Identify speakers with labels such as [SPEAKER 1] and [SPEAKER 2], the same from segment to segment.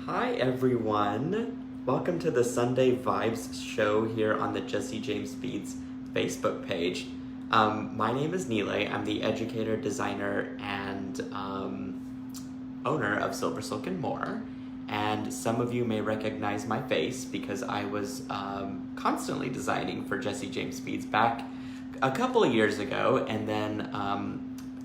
[SPEAKER 1] Hi everyone! Welcome to the Sunday Vibes show here on the Jesse James Beads Facebook page. My name is Nealay. I'm the educator, designer, and owner of SilverSilk and more. And some of you may recognize my face because I was constantly designing for Jesse James Beads back a couple of years ago, and then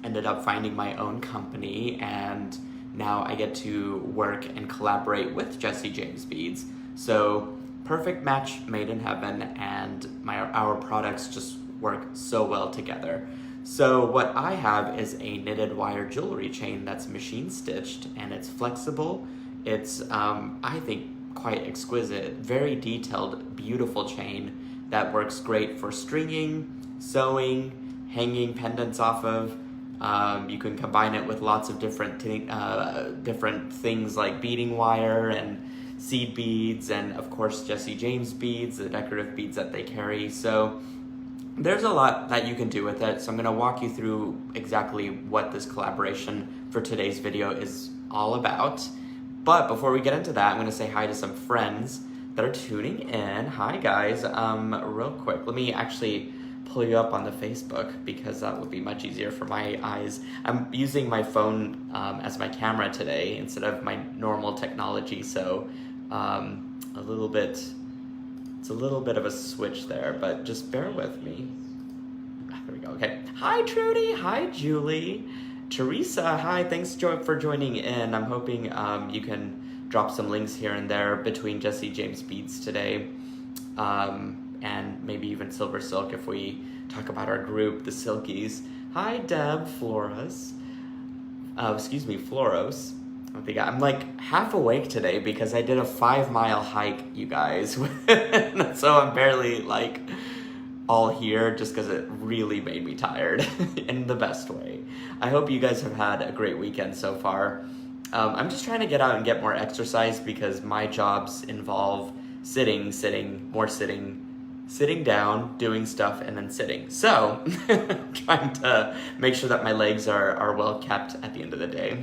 [SPEAKER 1] ended up finding my own company, and now I get to work and collaborate with Jesse James Beads. So perfect match made in heaven, and our products just work so well together. So what I have is a knitted wire jewelry chain that's machine stitched, and it's flexible. It's I think quite exquisite, very detailed, beautiful chain that works great for stringing, sewing, hanging pendants off of. You can combine it with lots of different things like beading wire and seed beads, and of course Jesse James beads, the decorative beads that they carry. So there's a lot that you can do with it. So I'm going to walk you through exactly what this collaboration for today's video is all about. But before we get into that, I'm going to say hi to some friends that are tuning in. Hi guys. Real quick, let me actually pull you up on the Facebook because that would be much easier for my eyes. I'm using my phone as my camera today instead of my normal technology, so it's a little bit of a switch there, but just bear with me. There we go. Okay. Hi Trudy. Hi Julie. Teresa. Hi. Thanks for joining in. I'm hoping you can drop some links here and there between Jesse James Beads today. And maybe even SilverSilk if we talk about our group, the Silkies. Hi, Deb Floros. Floros. I'm like half awake today because I did a 5-mile hike, you guys. So I'm barely like all here just because it really made me tired in the best way. I hope you guys have had a great weekend so far. I'm just trying to get out and get more exercise because my jobs involve sitting, sitting down, doing stuff, and then sitting. So, trying to make sure that my legs are well kept at the end of the day.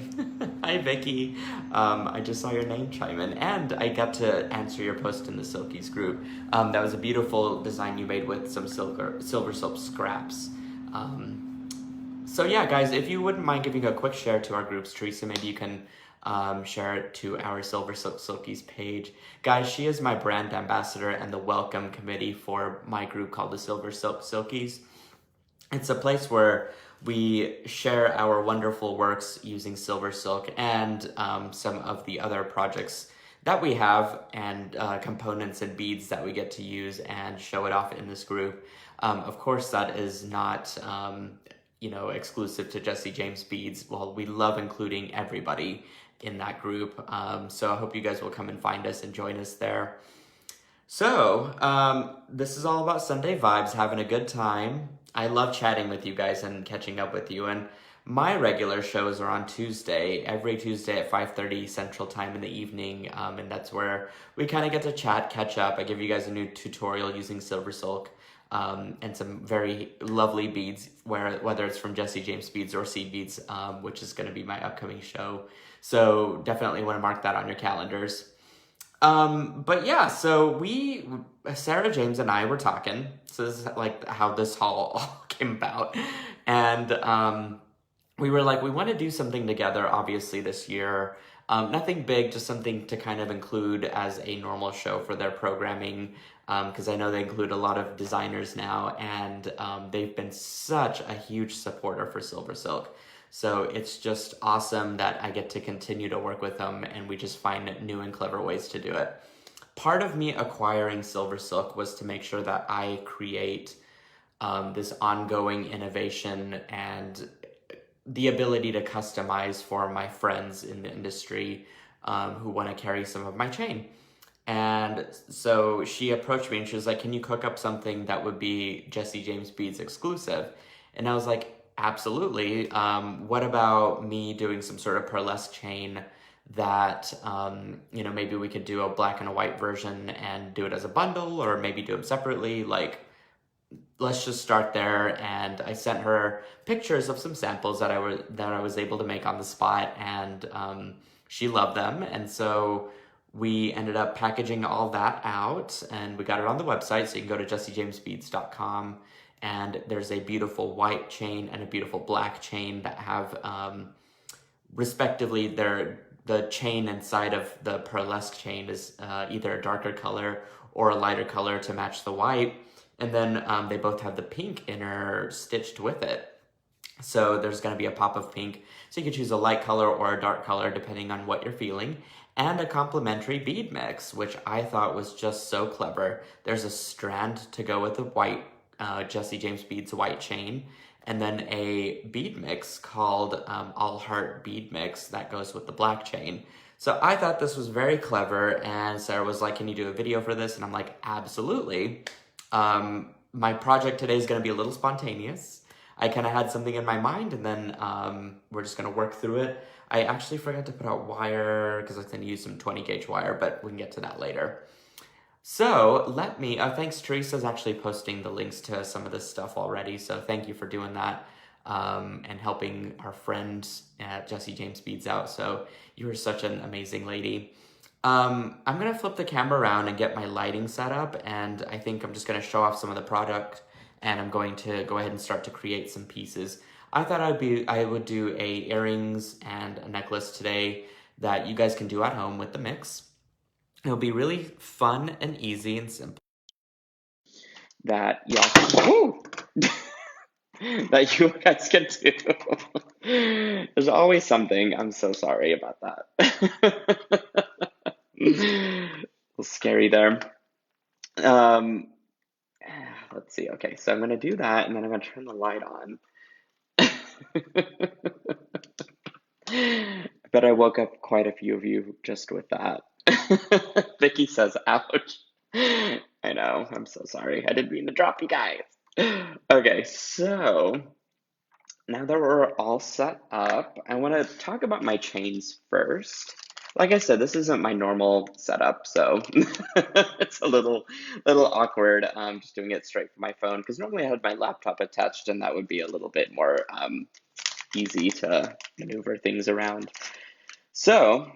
[SPEAKER 1] Hi, Vicky. I just saw your name chime in, and I got to answer your post in the Silkies group. That was a beautiful design you made with some SilverSilk scraps. So yeah, guys, if you wouldn't mind giving a quick share to our groups, Teresa, maybe you can share it to our SilverSilk Silkies page. Guys, she is my brand ambassador and the welcome committee for my group called the SilverSilk Silkies. It's a place where we share our wonderful works using SilverSilk and some of the other projects that we have and components and beads that we get to use and show it off in this group. Of course, that is not exclusive to Jesse James Beads. Well, we love including everybody in that group. So I hope you guys will come and find us and join us there. So this is all about Sunday vibes, having a good time. I love chatting with you guys and catching up with you. And my regular shows are on Tuesday, every Tuesday at 5:30 Central Time in the evening. And that's where we kind of get to chat, catch up. I give you guys a new tutorial using SilverSilk. And some very lovely beads, whether it's from Jesse James Beads or Seed Beads, which is going to be my upcoming show. So definitely want to mark that on your calendars. But yeah, so Sarah James and I were talking. So this is like how this all came about. And we were like, we want to do something together, obviously, this year. Nothing big, just something to kind of include as a normal show for their programming, because I know they include a lot of designers now, and they've been such a huge supporter for SilverSilk. So it's just awesome that I get to continue to work with them, and we just find new and clever ways to do it. Part of me acquiring SilverSilk was to make sure that I create this ongoing innovation and the ability to customize for my friends in the industry who want to carry some of my chain. And so she approached me and she was like, can you cook up something that would be Jesse James Beads exclusive? And I was like, absolutely. What about me doing some sort of pearlesque chain that, maybe we could do a black and a white version and do it as a bundle, or maybe do them separately. Like, let's just start there. And I sent her pictures of some samples that I was able to make on the spot, and she loved them. And so we ended up packaging all that out and we got it on the website. So you can go to jessijamesbeads.com and there's a beautiful white chain and a beautiful black chain that have, respectively, the chain inside of the pearlesque chain is either a darker color or a lighter color to match the white. And then they both have the pink inner stitched with it. So there's going to be a pop of pink. So you can choose a light color or a dark color depending on what you're feeling. And a complementary bead mix, which I thought was just so clever. There's a strand to go with the white Jessie James Beads white chain. And then a bead mix called All Heart Bead Mix that goes with the black chain. So I thought this was very clever, and Sarah was like, can you do a video for this? And I'm like, absolutely. My project today is going to be a little spontaneous. I kind of had something in my mind, and then we're just going to work through it. I actually forgot to put out wire because I was going to use some 20 gauge wire, but we can get to that later. So let me, thanks, Teresa's actually posting the links to some of this stuff already, so thank you for doing that and helping our friend at Jessie James Beads out. So you are such an amazing lady. I'm going to flip the camera around and get my lighting set up, and I think I'm just going to show off some of the product, and I'm going to go ahead and start to create some pieces. I thought I would do a earrings and a necklace today that you guys can do at home with the mix. It'll be really fun and easy and simple. That y'all that you guys can do. There's always something. I'm so sorry about that. A little scary there. Let's see. Okay, so I'm gonna do that, and then I'm gonna turn the light on. I bet I woke up quite a few of you just with that. Vicky says, ouch. I know, I'm so sorry. I didn't mean to drop you guys. Okay, so now that we're all set up, I want to talk about my chains first. Like I said, this isn't my normal setup, so it's a little awkward just doing it straight from my phone, because normally I had my laptop attached and that would be a little bit more easy to maneuver things around. So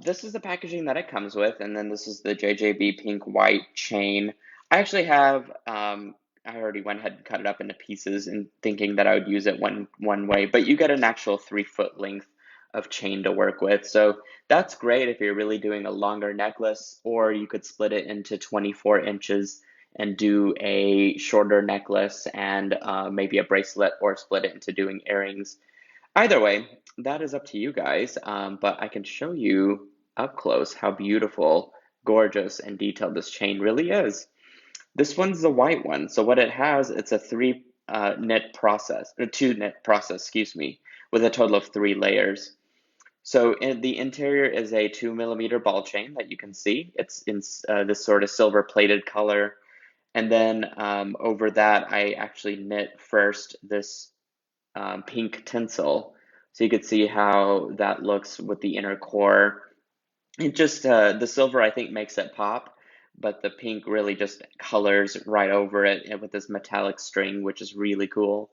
[SPEAKER 1] this is the packaging that it comes with, and then this is the JJB pink white chain. I actually have, I already went ahead and cut it up into pieces and thinking that I would use it one way, but you get an actual 3-foot length of chain to work with. So that's great if you're really doing a longer necklace, or you could split it into 24 inches and do a shorter necklace and maybe a bracelet, or split it into doing earrings. Either way, that is up to you guys, but I can show you up close how beautiful, gorgeous, and detailed this chain really is. This one's the white one, so what it has, it's a 2 knit process, excuse me, with a total of 3 layers. So the interior is a 2mm ball chain that you can see. It's in this sort of silver plated color. And then over that, I actually knit first this pink tinsel. So you could see how that looks with the inner core. It just, the silver I think makes it pop, but the pink really just colors right over it with this metallic string, which is really cool.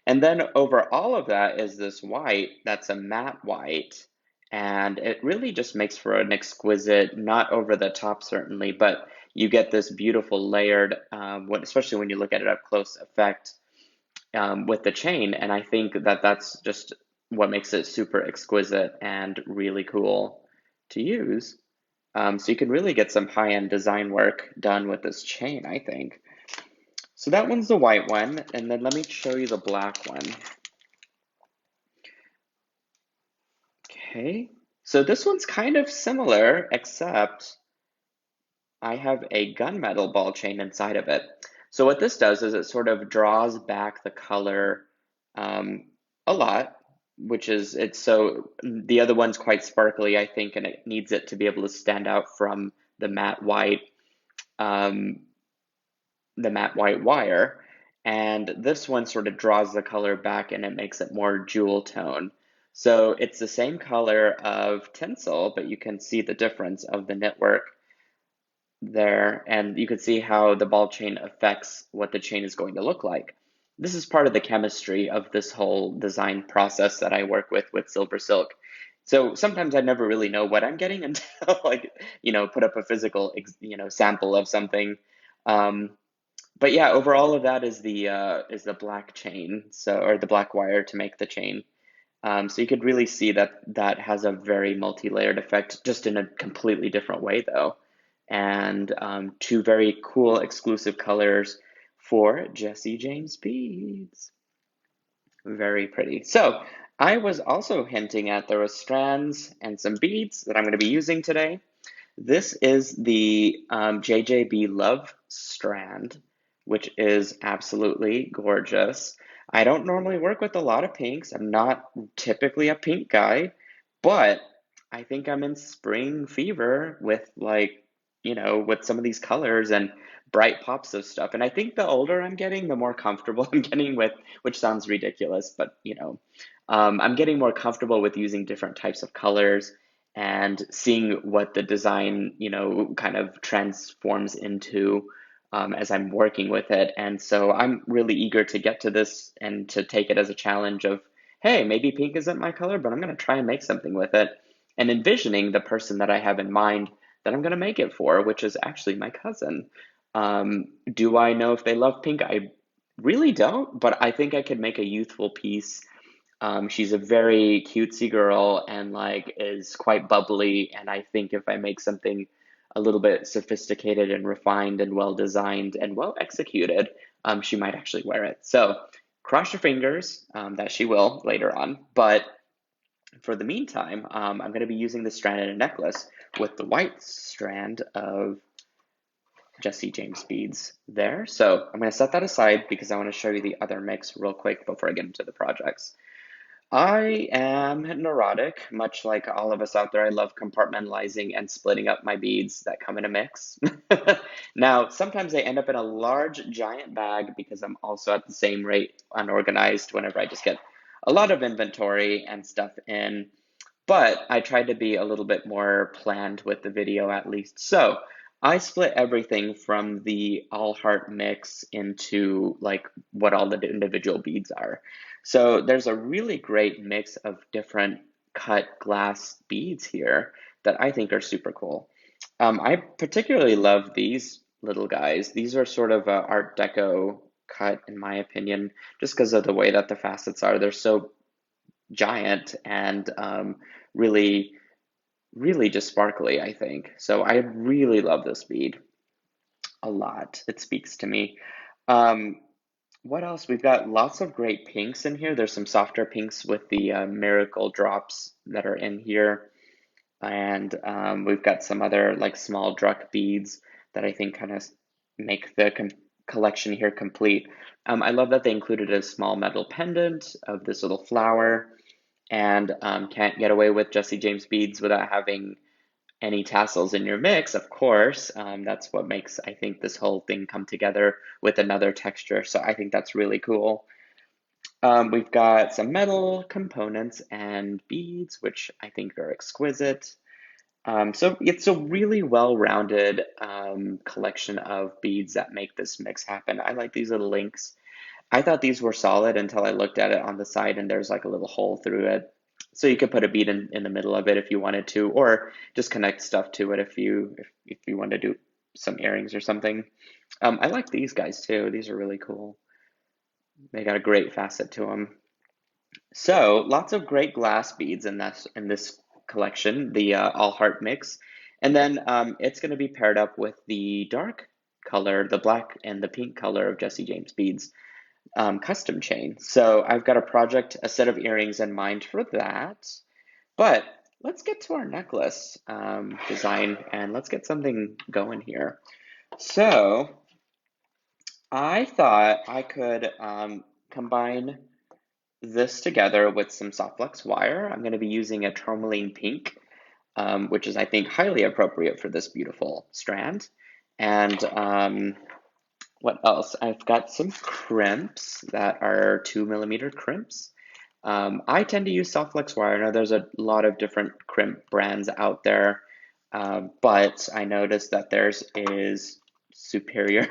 [SPEAKER 1] And then over all of that is this white, that's a matte white. And it really just makes for an exquisite, not over the top certainly, but you get this beautiful layered, especially when you look at it up close, effect with the chain. And I think that that's just what makes it super exquisite and really cool to use. So you can really get some high-end design work done with this chain, I think. So that one's the white one, and then let me show you the black one. Okay, so this one's kind of similar, except I have a gunmetal ball chain inside of it. So what this does is it sort of draws back the color a lot, which is, the other one's quite sparkly, I think, and it needs it to be able to stand out from the matte white wire. And this one sort of draws the color back and it makes it more jewel tone. So it's the same color of tinsel, but you can see the difference of the knitwork there, and you can see how the ball chain affects what the chain is going to look like. This is part of the chemistry of this whole design process that I work with SilverSilk, So sometimes I never really know what I'm getting until like, put up a physical, sample of something. Um, but yeah, over all of that is the black chain, or the black wire to make the chain. So you could really see that that has a very multi-layered effect, just in a completely different way though. And two very cool exclusive colors for Jesse James beads. Very pretty. So I was also hinting at there was strands and some beads that I'm going to be using today. This is the JJB Love strand, which is absolutely gorgeous. I don't normally work with a lot of pinks. I'm not typically a pink guy, but I think I'm in spring fever with with some of these colors and bright pops of stuff. And I think the older I'm getting, the more comfortable I'm getting with, which sounds ridiculous, but I'm getting more comfortable with using different types of colors and seeing what the design, kind of transforms into as I'm working with it. And so I'm really eager to get to this and to take it as a challenge of, hey, maybe pink isn't my color, but I'm going to try and make something with it. And envisioning the person that I have in mind that I'm going to make it for, which is actually my cousin. Do I know if they love pink? I really don't, but I think I could make a youthful piece. She's a very cutesy girl and like is quite bubbly. And I think if I make something a little bit sophisticated and refined and well designed and well executed, she might actually wear it. So cross your fingers that she will later on. But for the meantime, I'm going to be using the strand in a necklace with the white strand of Jesse James beads there. So I'm going to set that aside because I want to show you the other mix real quick before I get into the projects. I am neurotic, much like all of us out there. I love compartmentalizing and splitting up my beads that come in a mix. Now, sometimes they end up in a large, giant bag because I'm also at the same rate unorganized whenever I just get a lot of inventory and stuff in. But I tried to be a little bit more planned with the video at least. So I split everything from the all heart mix into like what all the individual beads are. So there's a really great mix of different cut glass beads here that I think are super cool. I particularly love these little guys. These are sort of a Art Deco cut in my opinion, just because of the way that the facets are. They're so giant and really, really just sparkly, I think. So I really love this bead a lot. It speaks to me. Um, what else? We've got lots of great pinks in here. There's some softer pinks with the miracle drops that are in here. And we've got some other like small druck beads that I think kind of make the collection here complete. I love that they included a small metal pendant of this little flower, and can't get away with Jesse James beads without having any tassels in your mix, of course. That's what makes, I think, this whole thing come together with another texture. So I think that's really cool. We've got some metal components and beads, which I think are exquisite. So it's a really well-rounded collection of beads that make this mix happen. I like these little links. I thought these were solid until I looked at it on the side and there's like a little hole through it. So you could put a bead in the middle of it if you wanted to, or just connect stuff to it if you want to do some earrings or something. I like these guys too. These are really cool. They got a great facet to them. So lots of great glass beads in this collection, the all heart mix, and then it's going to be paired up with the dark color, the black and the pink color of Jesse James beads custom chain. So I've got a set of earrings in mind for that. But let's get to our necklace design and let's get something going here. So I thought I could combine this together with some soft flex wire. I'm going to be using a tourmaline pink, which is, I think, highly appropriate for this beautiful strand. And what else? I've got some crimps that are 2mm crimps. I tend to use soft flex wire. I know there's a lot of different crimp brands out there, but I noticed that theirs is superior.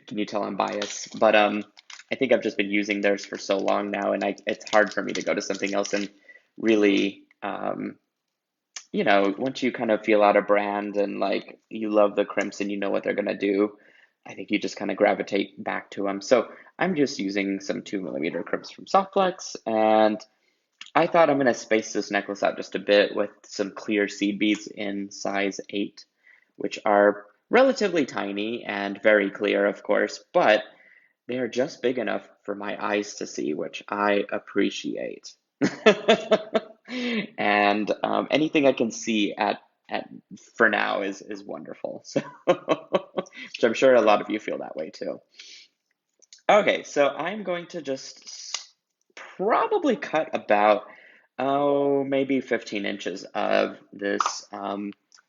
[SPEAKER 1] Can you tell I'm biased? But I think I've just been using theirs for so long now, and it's hard for me to go to something else and really you know, once you kind of feel out a brand and like you love the crimps and you know what they're gonna do, I think you just kind of gravitate back to them. So I'm just using some 2mm crimps from Softflex, and I thought I'm gonna space this necklace out just a bit with some clear seed beads in size 8, which are relatively tiny and very clear, of course, but they are just big enough for my eyes to see, which I appreciate. And anything I can see at for now is wonderful. So, which I'm sure a lot of you feel that way too. Okay, so I'm going to just probably cut about, oh, maybe 15 inches of this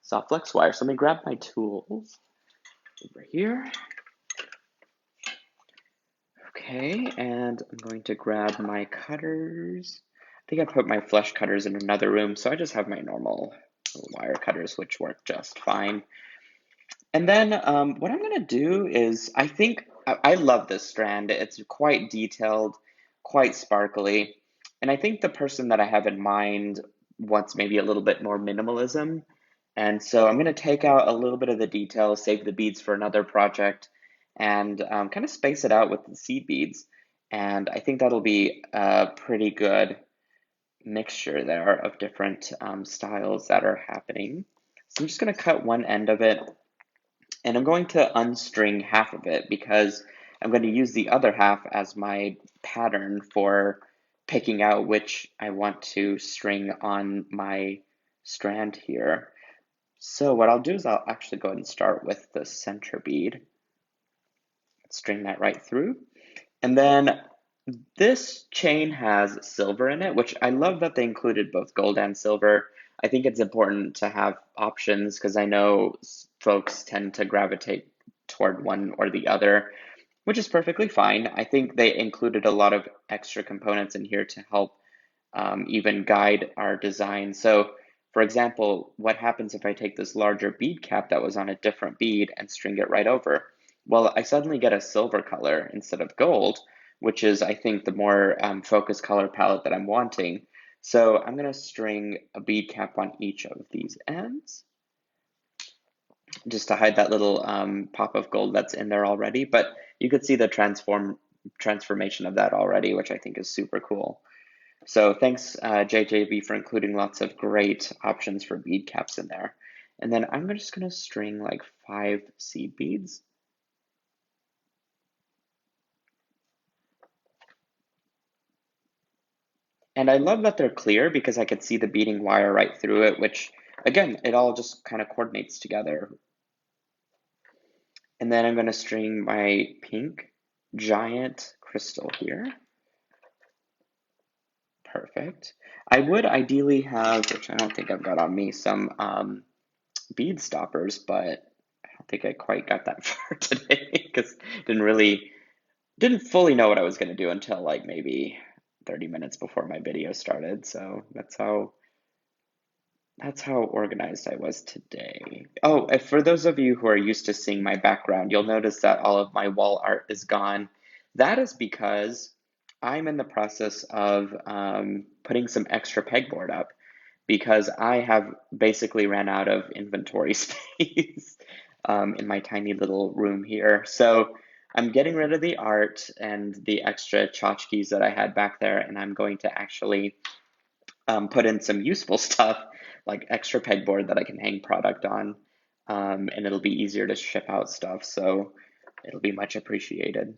[SPEAKER 1] soft flex wire. So let me grab my tools over here. Okay, and I'm going to grab my cutters. I think I put my flush cutters in another room, so I just have my normal wire cutters, which work just fine. And then what I'm gonna do is, I think, I love this strand. It's quite detailed, quite sparkly. And I think the person that I have in mind wants maybe a little bit more minimalism. And so I'm gonna take out a little bit of the detail, save the beads for another project, and kind of space it out with the seed beads. And I think that'll be a pretty good mixture there of different styles that are happening. So I'm just gonna cut one end of it, and I'm going to unstring half of it because I'm going to use the other half as my pattern for picking out which I want to string on my strand here. So what I'll do is I'll actually go ahead and start with the center bead. String that right through. And then this chain has silver in it, which I love that they included both gold and silver. I think it's important to have options because I know folks tend to gravitate toward one or the other, which is perfectly fine. I think they included a lot of extra components in here to help even guide our design. So, for example, what happens if I take this larger bead cap that was on a different bead and string it right over? Well, I suddenly get a silver color instead of gold, which is, I think, the more focused color palette that I'm wanting. So I'm going to string a bead cap on each of these ends just to hide that little pop of gold that's in there already. But you could see the transformation of that already, which I think is super cool. So thanks, JJB, for including lots of great options for bead caps in there. And then I'm just going to string like 5 seed beads. And I love that they're clear because I could see the beading wire right through it, which, again, it all just kind of coordinates together. And then I'm going to string my pink giant crystal here. Perfect. I would ideally have, which I don't think I've got on me, some bead stoppers, but I don't think I quite got that far today because didn't fully know what I was going to do until like maybe 30 minutes before my video started. So that's how organized I was today. Oh, and for those of you who are used to seeing my background, you'll notice that all of my wall art is gone. That is because I'm in the process of putting some extra pegboard up because I have basically ran out of inventory space in my tiny little room here. So I'm getting rid of the art and the extra tchotchkes that I had back there, and I'm going to actually put in some useful stuff like extra pegboard that I can hang product on, and it'll be easier to ship out stuff, so it'll be much appreciated.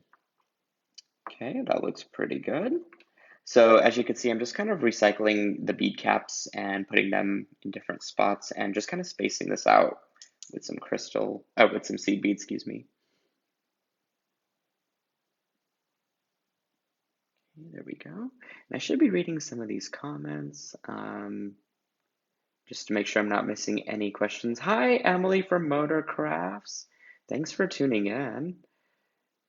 [SPEAKER 1] Okay, that looks pretty good. So as you can see, I'm just kind of recycling the bead caps and putting them in different spots and just kind of spacing this out with some with some seed beads, excuse me. Okay, there we go. And I should be reading some of these comments. Just to make sure I'm not missing any questions. Hi, Emily from Motor Crafts. Thanks for tuning in.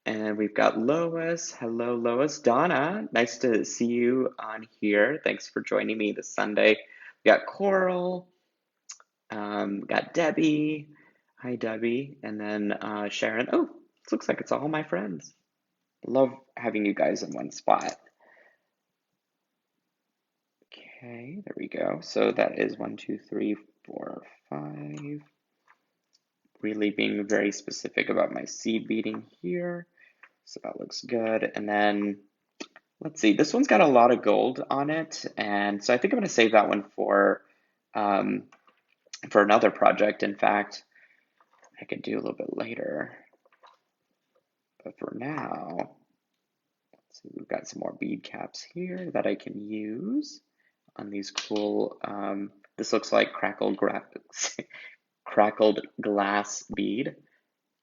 [SPEAKER 1] And we've got Lois. Hello, Lois. Donna, nice to see you on here. Thanks for joining me this Sunday. We got Coral. Got Debbie. Hi, Debbie. And then Sharon. Oh, it looks like it's all my friends. Love having you guys in one spot. Okay, there we go. So that is 1, 2, 3, 4, 5. Really being very specific about my seed beading here. So that looks good. And then let's see, this one's got a lot of gold on it. And so I think I'm going to save that one um, for another project. In fact, I could do a little bit later. But for now, let's see, we've got some more bead caps here that I can use on these cool, this looks like crackled glass bead.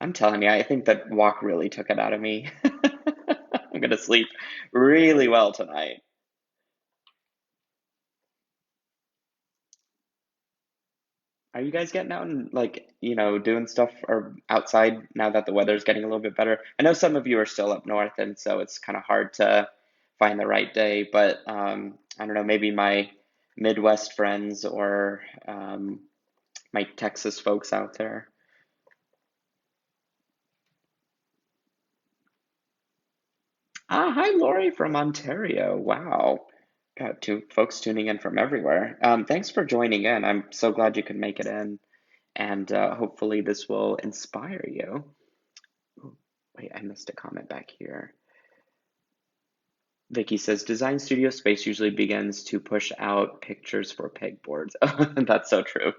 [SPEAKER 1] I'm telling you, I think that walk really took it out of me. I'm gonna sleep really well tonight. Are you guys getting out and doing stuff or outside now that the weather's getting a little bit better? I know some of you are still up north, and so it's kind of hard to find the right day, but I don't know, maybe my Midwest friends or my Texas folks out there. Ah, hi, Lori from Ontario. Wow. Got two folks tuning in from everywhere. Thanks for joining in. I'm so glad you could make it in, and hopefully this will inspire you. Ooh, wait, I missed a comment back here. Vicky says, design studio space usually begins to push out pictures for pegboards. That's so true.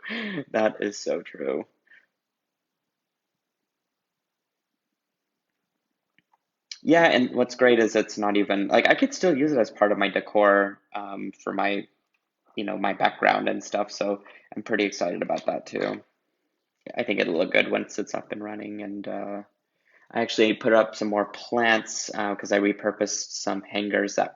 [SPEAKER 1] That is so true. Yeah, and what's great is it's not even like I could still use it as part of my decor for my, my background and stuff. So I'm pretty excited about that too. I think it'll look good once it's up and running. And I actually put up some more plants because I repurposed some hangers that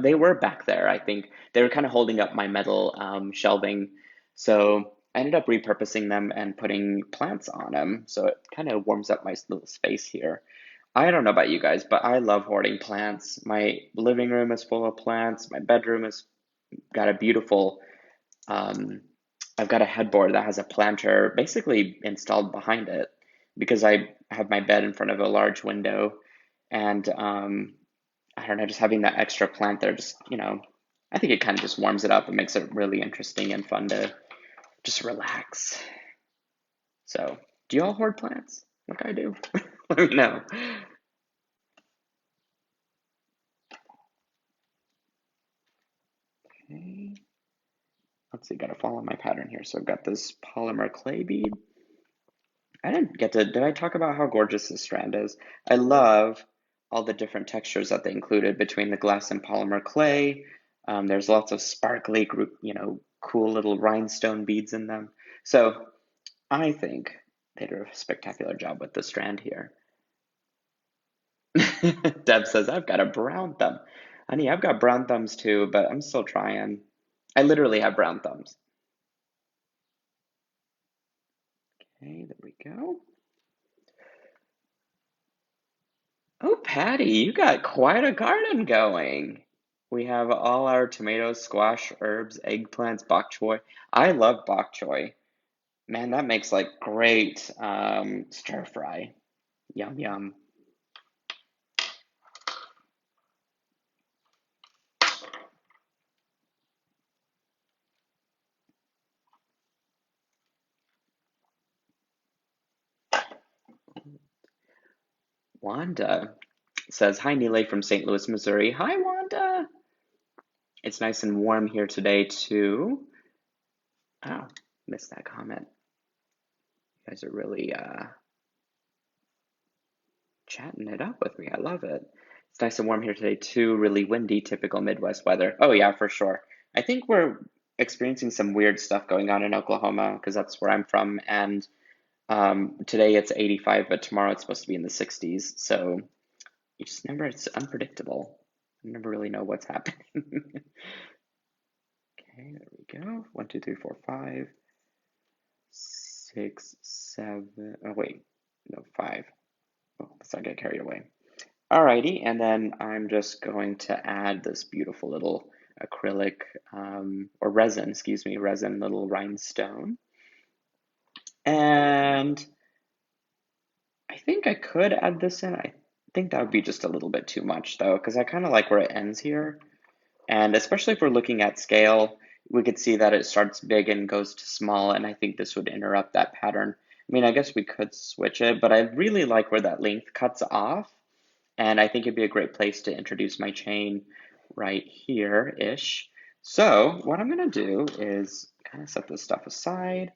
[SPEAKER 1] they were back there. I think they were kind of holding up my metal shelving. So I ended up repurposing them and putting plants on them. So it kind of warms up my little space here. I don't know about you guys, but I love hoarding plants. My living room is full of plants. My bedroom has got a beautiful, um, I've got a headboard that has a planter basically installed behind it because I have my bed in front of a large window. And I don't know, just having that extra plant there, just, I think it kind of just warms it up and makes it really interesting and fun to just relax. So, do you all hoard plants like I do? Let me know. Okay. Let's see, gotta follow my pattern here. So I've got this polymer clay bead. I didn't get to, did I talk about how gorgeous this strand is? I love all the different textures that they included between the glass and polymer clay. There's lots of sparkly, cool little rhinestone beads in them. So I think they did a spectacular job with the strand here. Deb says, I've got a brown thumb. Honey, I've got brown thumbs too, but I'm still trying. I literally have brown thumbs. Okay, there we go. Oh, Patty, you got quite a garden going. We have all our tomatoes, squash, herbs, eggplants, bok choy. I love bok choy. Man, that makes like great stir fry. Yum, yum. Wanda says, hi, Nealay from St. Louis, Missouri. Hi, Wanda. It's nice and warm here today, too. Oh, missed that comment. You guys are really chatting it up with me. I love it. It's nice and warm here today, too. Really windy, typical Midwest weather. Oh, yeah, for sure. I think we're experiencing some weird stuff going on in Oklahoma because that's where I'm from. And today it's 85, but tomorrow it's supposed to be in the 60s. So you just never, it's unpredictable. You never really know what's happening. Okay, there we go. 1, 2, 3, 4, 5, 6, 7. Oh, wait, no, 5. Oh, let's not get carried away. Alrighty, and then I'm just going to add this beautiful little acrylic, or resin, excuse me, resin little rhinestone. And I think I could add this in. I think that would be just a little bit too much though, because I kind of like where it ends here. And especially if we're looking at scale, we could see that it starts big and goes to small, and I think this would interrupt that pattern. I mean, I guess we could switch it, but I really like where that length cuts off, and I think it'd be a great place to introduce my chain right here-ish. So what I'm gonna do is kind of set this stuff aside,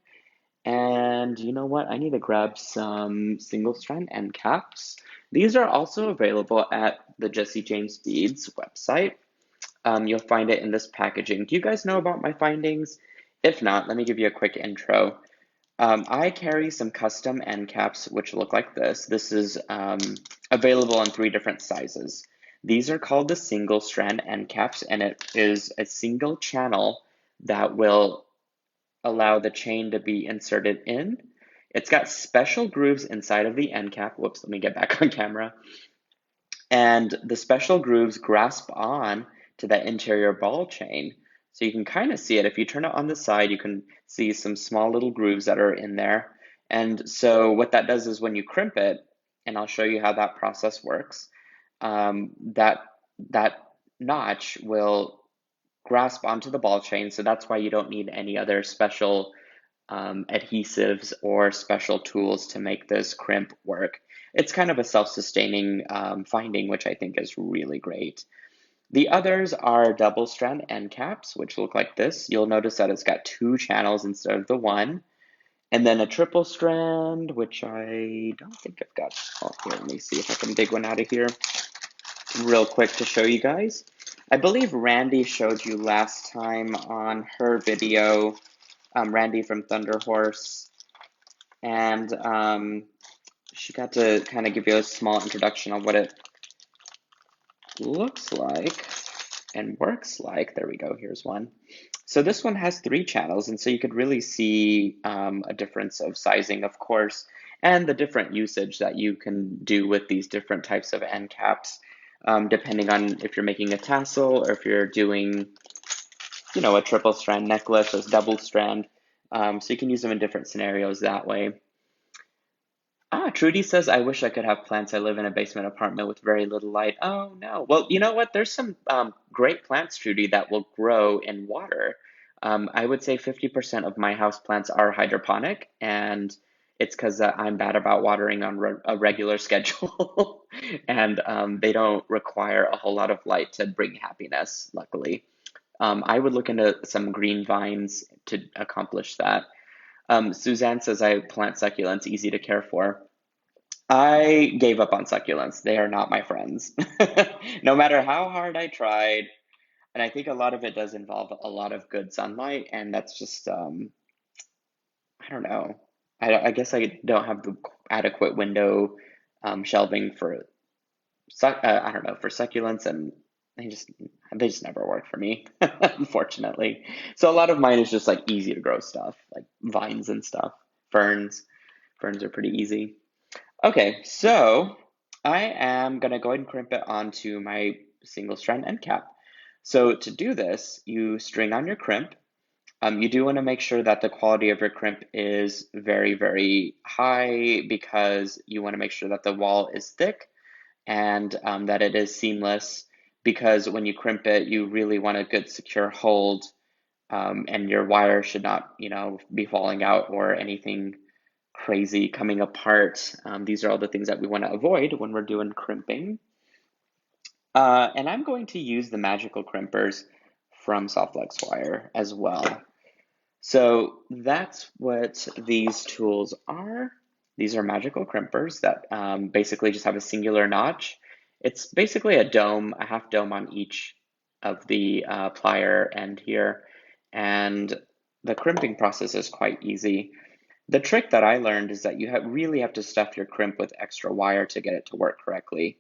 [SPEAKER 1] and you know what? I need to grab some single strand end caps. These are also available at the Jesse James Beads website. You'll find it in this packaging. Do you guys know about my findings? If not, let me give you a quick intro. I carry some custom end caps which look like this. This is available in 3 different sizes. These are called the single strand end caps, and it is a single channel that will allow the chain to be inserted in. It's got special grooves inside of the end cap. Whoops, let me get back on camera. And the special grooves grasp on to that interior ball chain. So you can kind of see it. If you turn it on the side, you can see some small little grooves that are in there. And so what that does is when you crimp it, and I'll show you how that process works, that notch will grasp onto the ball chain. So that's why you don't need any other special adhesives or special tools to make this crimp work. It's kind of a self-sustaining finding, which I think is really great. The others are double strand end caps, which look like this. You'll notice that it's got 2 channels instead of the 1. And then a triple strand, which I don't think I've got. Oh, here, let me see if I can dig one out of here real quick to show you guys. I believe Randy showed you last time on her video, Randy from Thunder Horse, and she got to kind of give you a small introduction on what it looks like and works like. There we go, here's one. So this one has 3 channels, and so you could really see a difference of sizing, of course, and the different usage that you can do with these different types of end caps, depending on if you're making a tassel or if you're doing, you know, a triple strand necklace or double strand. So you can use them in different scenarios that way. Trudy says, I wish I could have plants. I live in a basement apartment with very little light. Oh, no. Well, you know what? There's some great plants, Trudy, that will grow in water. I would say 50% of my house plants are hydroponic, and it's because I'm bad about watering on a regular schedule, and they don't require a whole lot of light to bring happiness, luckily. I would look into some green vines to accomplish that. Suzanne says, I plant succulents, easy to care for. I gave up on succulents. They are not my friends. No matter how hard I tried, and I think a lot of it does involve a lot of good sunlight, and that's just, I don't know. I guess I don't have the adequate window shelving for, I don't know, for succulents, and they just never work for me, unfortunately. So a lot of mine is just like easy to grow stuff, like vines and stuff, ferns. Ferns are pretty easy. Okay, so I am gonna go ahead and crimp it onto my single strand end cap. So to do this, you string on your crimp. You do want to make sure that the quality of your crimp is very, very high, because you want to make sure that the wall is thick and that it is seamless, because when you crimp it, you really want a good secure hold, and your wire should not, you know, be falling out or anything crazy coming apart. These are all the things that we want to avoid when we're doing crimping. And I'm going to use the magical crimpers from Softflex Wire as well. So that's what these tools are. These are magical crimpers that basically just have a singular notch. It's basically a dome, a half dome on each of the plier end here. And the crimping process is quite easy. The trick that I learned is that you really have to stuff your crimp with extra wire to get it to work correctly.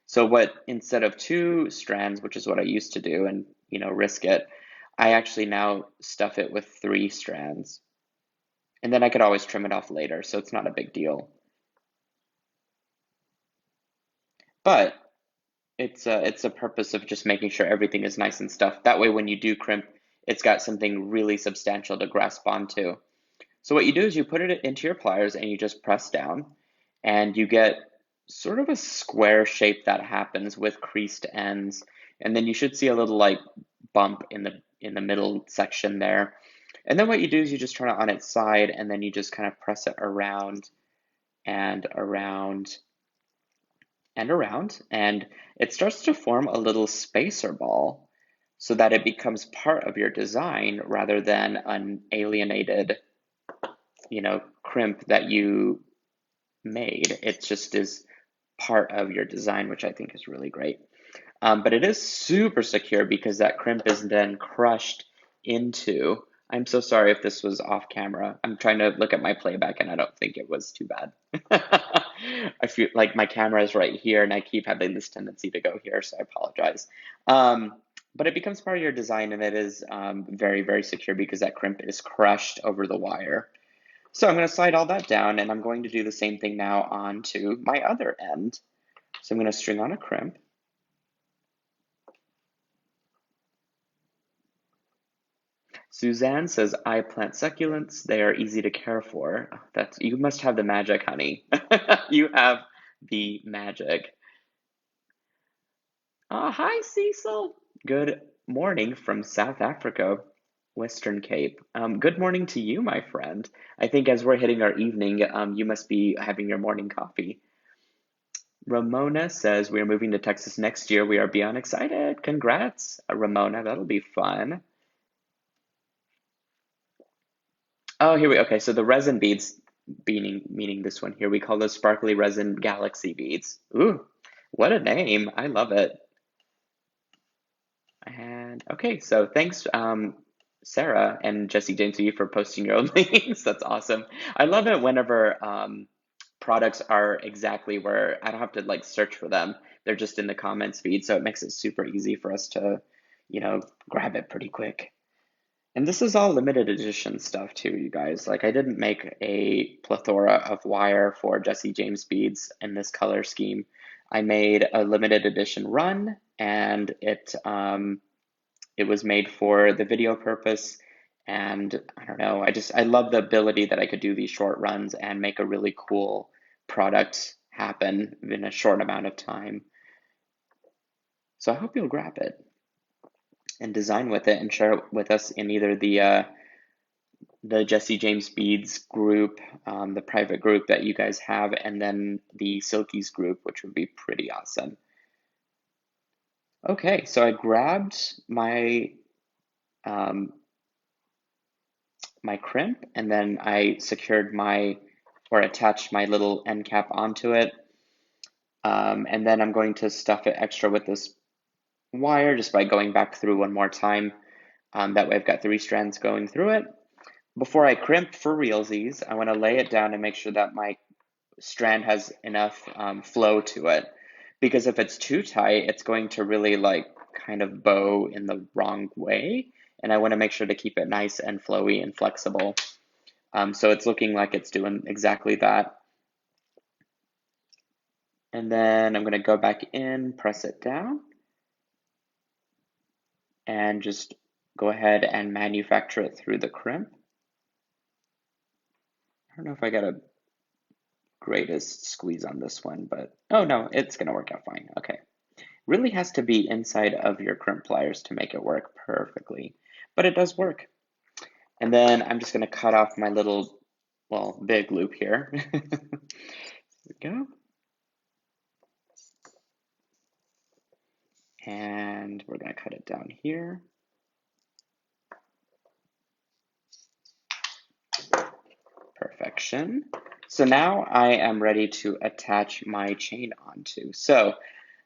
[SPEAKER 1] So instead of 2 strands, which is what I used to do and, you know, risk it, I actually now stuff it with 3 strands. And then I could always trim it off later, so it's not a big deal. But it's a purpose of just making sure everything is nice and stuffed. That way when you do crimp, it's got something really substantial to grasp onto. So what you do is you put it into your pliers and you just press down, and you get sort of a square shape that happens with creased ends. And then you should see a little like bump in the middle section there. And then what you do is you just turn it on its side, and then you just kind of press it around and around and around, and it starts to form a little spacer ball so that it becomes part of your design rather than an alienated, crimp that you made. It just is part of your design, which I think is really great. But it is super secure because that crimp is then crushed into. I'm so sorry if this was off camera. I'm trying to look at my playback and I don't think it was too bad. I feel like my camera is right here and I keep having this tendency to go here, so I apologize. But it becomes part of your design, and it is very, very secure because that crimp is crushed over the wire. So I'm going to slide all that down, and I'm going to do the same thing now onto my other end. So I'm going to string on a crimp. Suzanne says, I plant succulents. They are easy to care for. You must have the magic, honey. You have the magic. Hi, Cecil. Good morning from South Africa, Western Cape. Good morning to you, my friend. I think as we're hitting our evening, you must be having your morning coffee. Ramona says, we are moving to Texas next year. We are beyond excited. Congrats, Ramona. That'll be fun. Oh, here we okay. So the resin beads, meaning this one here, we call those sparkly resin galaxy beads. Ooh, what a name! I love it. And okay, so thanks, Sarah and Jesse James for posting your own links. That's awesome. I love it whenever products are exactly where I don't have to like search for them. They're just in the comments feed, so it makes it super easy for us to, grab it pretty quick. And this is all limited edition stuff too, you guys. Like I didn't make a plethora of wire for Jesse James beads in this color scheme. I made a limited edition run, and it was made for the video purpose. And I don't know, I love the ability that I could do these short runs and make a really cool product happen in a short amount of time. So I hope you'll grab it and design with it and share it with us in either the Jesse James Beads group, the private group that you guys have, and then the Silkies group, which would be pretty awesome. Okay, so I grabbed my my crimp, and then I secured attached my little end cap onto it. And then I'm going to stuff it extra with this wire just by going back through one more time. That way I've got 3 strands going through it. Before I crimp for realsies, I want to lay it down and make sure that my strand has enough flow to it. Because if it's too tight, it's going to really like kind of bow in the wrong way. And I want to make sure to keep it nice and flowy and flexible. So it's looking like it's doing exactly that. And then I'm going to go back in, press it down, and just go ahead and manufacture it through the crimp. I don't know if I got a greatest squeeze on this one, but oh no, it's going to work out fine. Okay. Really has to be inside of your crimp pliers to make it work perfectly, but it does work. And then I'm just going to cut off my little, big loop here. There we go. And we're going to cut it down here. Perfection. So now I am ready to attach my chain onto. So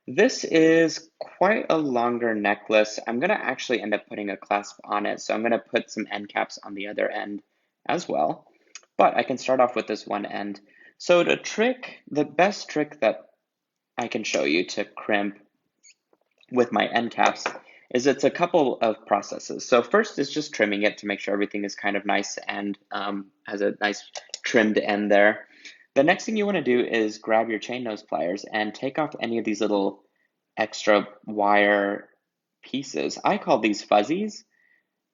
[SPEAKER 1] this is quite a longer necklace. I'm going to actually end up putting a clasp on it. So I'm going to put some end caps on the other end as well. But I can start off with this one end. So the best trick that I can show you to crimp with my end caps is it's a couple of processes. So first is just trimming it to make sure everything is kind of nice and has a nice trimmed end there. The next thing you want to do is grab your chain nose pliers and take off any of these little extra wire pieces. I call these fuzzies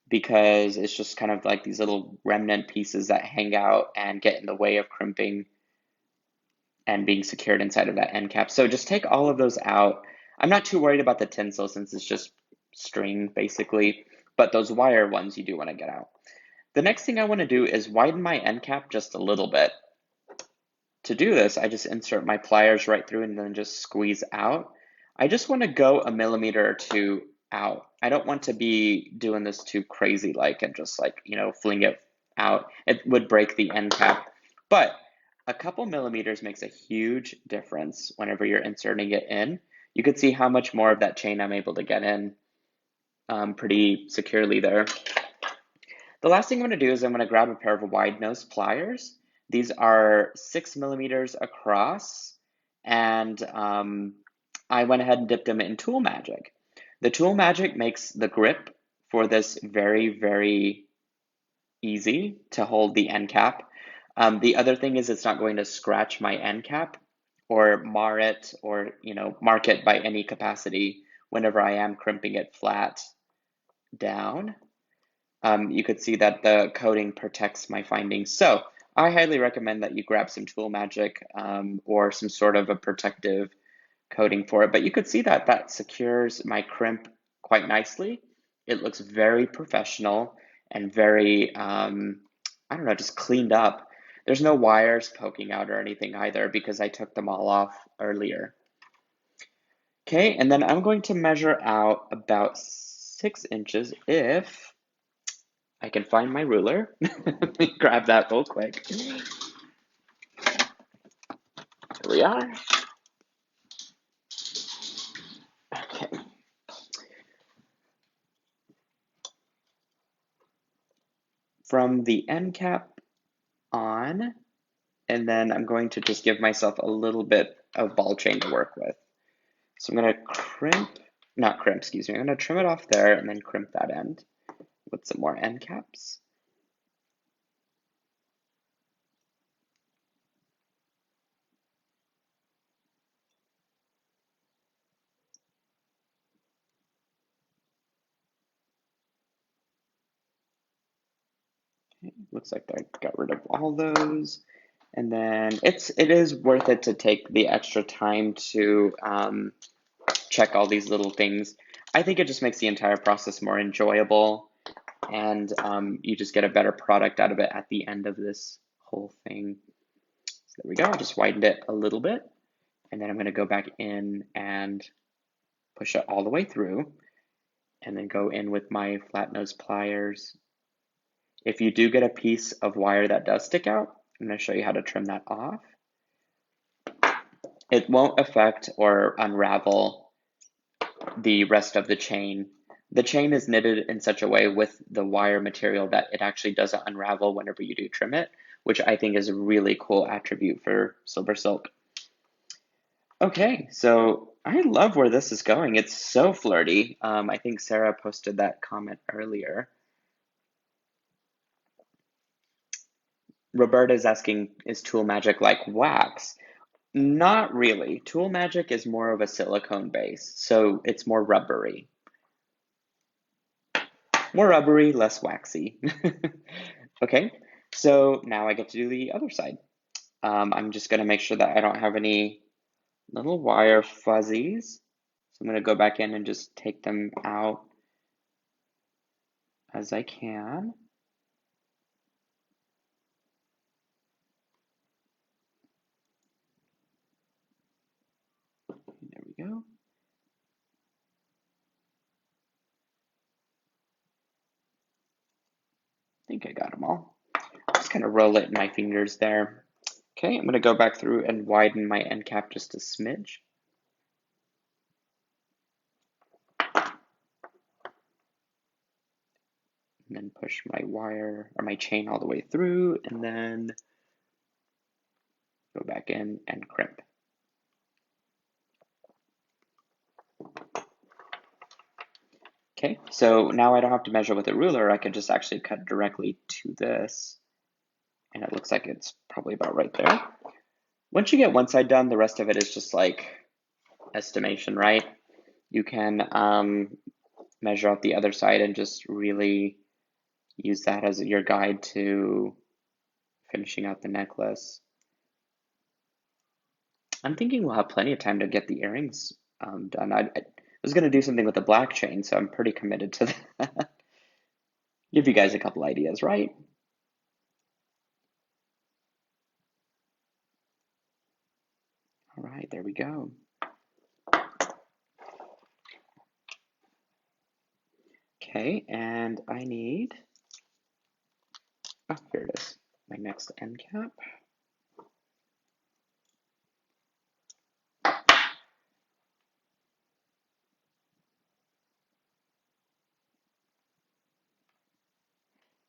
[SPEAKER 1] because it's just kind of like these little remnant pieces that hang out and get in the way of crimping and being secured inside of that end cap. So just take all of those out. I'm not too worried about the tinsel since it's just string basically, but those wire ones you do want to get out. The next thing I want to do is widen my end cap just a little bit. To do this, I just insert my pliers right through and then just squeeze out. I just want to go a millimeter or two out. I don't want to be doing this too crazy like and just like, you know, fling it out. It would break the end cap, but a couple millimeters makes a huge difference whenever you're inserting it in. You could see how much more of that chain I'm able to get in pretty securely there. The last thing I'm going to do is I'm going to grab a pair of wide nose pliers. These are 6 millimeters across, and I went ahead and dipped them in Tool Magic. The Tool Magic makes the grip for this very, very easy to hold the end cap. The other thing is it's not going to scratch my end cap or mar it or, you know, mark it by any capacity whenever I am crimping it flat down. You could see that the coating protects my findings. So I highly recommend that you grab some Tool Magic or some sort of a protective coating for it. But you could see that that secures my crimp quite nicely. It looks very professional and very, I don't know, just cleaned up. There's no wires poking out or anything either because I took them all off earlier. Okay, and then I'm going to measure out about 6 inches if I can find my ruler. Let me grab that real quick. Here we are. Okay. From the end cap on, and then I'm going to just give myself a little bit of ball chain to work with. So I'm going to excuse me. I'm going to trim it off there and then crimp that end with some more end caps. Okay, looks like I got rid of all those. And then it is worth it to take the extra time to check all these little things. I think it just makes the entire process more enjoyable, and you just get a better product out of it at the end of this whole thing. So there we go, I just widened it a little bit, and then I'm gonna go back in and push it all the way through, and then go in with my flat nose pliers. If you do get a piece of wire that does stick out, I'm gonna show you how to trim that off. It won't affect or unravel the rest of the chain. The chain is knitted in such a way with the wire material that it actually doesn't unravel whenever you do trim it, which I think is a really cool attribute for SilverSilk. Okay, so I love where this is going. It's so flirty. I think Sarah posted that comment earlier. Roberta is asking, is Tool Magic like wax? Not really. Tool Magic is more of a silicone base, so it's more rubbery. More rubbery, less waxy. Okay, so now I get to do the other side. I'm just gonna make sure that I don't have any little wire fuzzies. So I'm gonna go back in and just take them out as I can. There we go. I think I got them all. Just kind of roll it in my fingers there. Okay, I'm gonna go back through and widen my end cap just a smidge. And then push my wire or my chain all the way through, and then go back in and crimp. Okay, so now I don't have to measure with a ruler. I can just actually cut directly to this, and it looks like it's probably about right there. Once you get one side done, the rest of it is just like estimation, right? You can measure out the other side and just really use that as your guide to finishing out the necklace. I'm thinking we'll have plenty of time to get the earrings done. was going to do something with the black chain, so I'm pretty committed to that. Give you guys a couple ideas, right? All right, there we go. Okay, and I need, oh, here it is, my next end cap.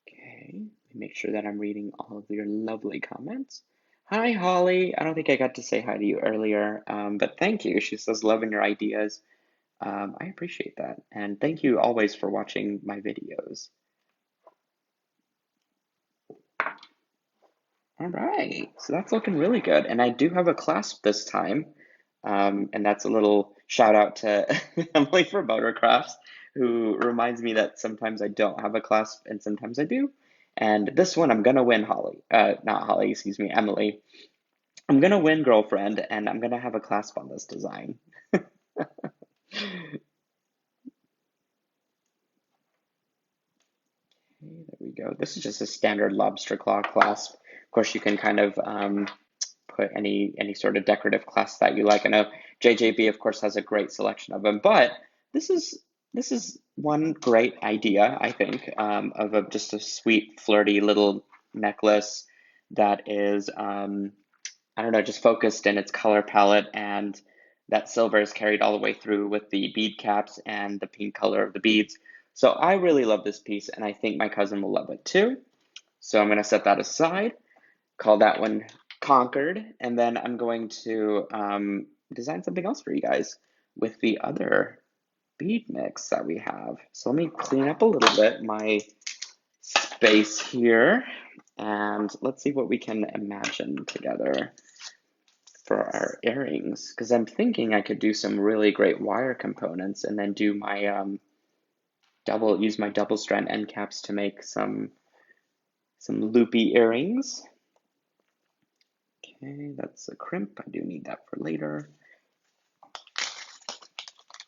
[SPEAKER 1] Okay, make sure that I'm reading all of your lovely comments. Hi, Holly. I don't think I got to say hi to you earlier, but thank you. She says, loving your ideas. I appreciate that. And thank you always for watching my videos. All right, so that's looking really good. And I do have a clasp this time. And that's a little shout out to Emily for Motorcrafts, who reminds me that sometimes I don't have a clasp and sometimes I do. And this one I'm gonna win, Holly. Not Holly, excuse me, Emily. I'm gonna win, girlfriend, and I'm gonna have a clasp on this design. Okay, there we go. This is just a standard lobster claw clasp. Of course, you can kind of put any sort of decorative clasp that you like. I know JJB, of course, has a great selection of them, but this is one great idea, I think, of just a sweet, flirty little necklace that is, I don't know, just focused in its color palette, and that silver is carried all the way through with the bead caps and the pink color of the beads. So I really love this piece, and I think my cousin will love it too. So I'm gonna set that aside, call that one conquered, and then I'm going to design something else for you guys with the other bead mix that we have. So let me clean up a little bit my space here, and let's see what we can imagine together for our earrings, because I'm thinking I could do some really great wire components and then do my use my double strand end caps to make some loopy earrings. Okay, that's a crimp. I do need that for later.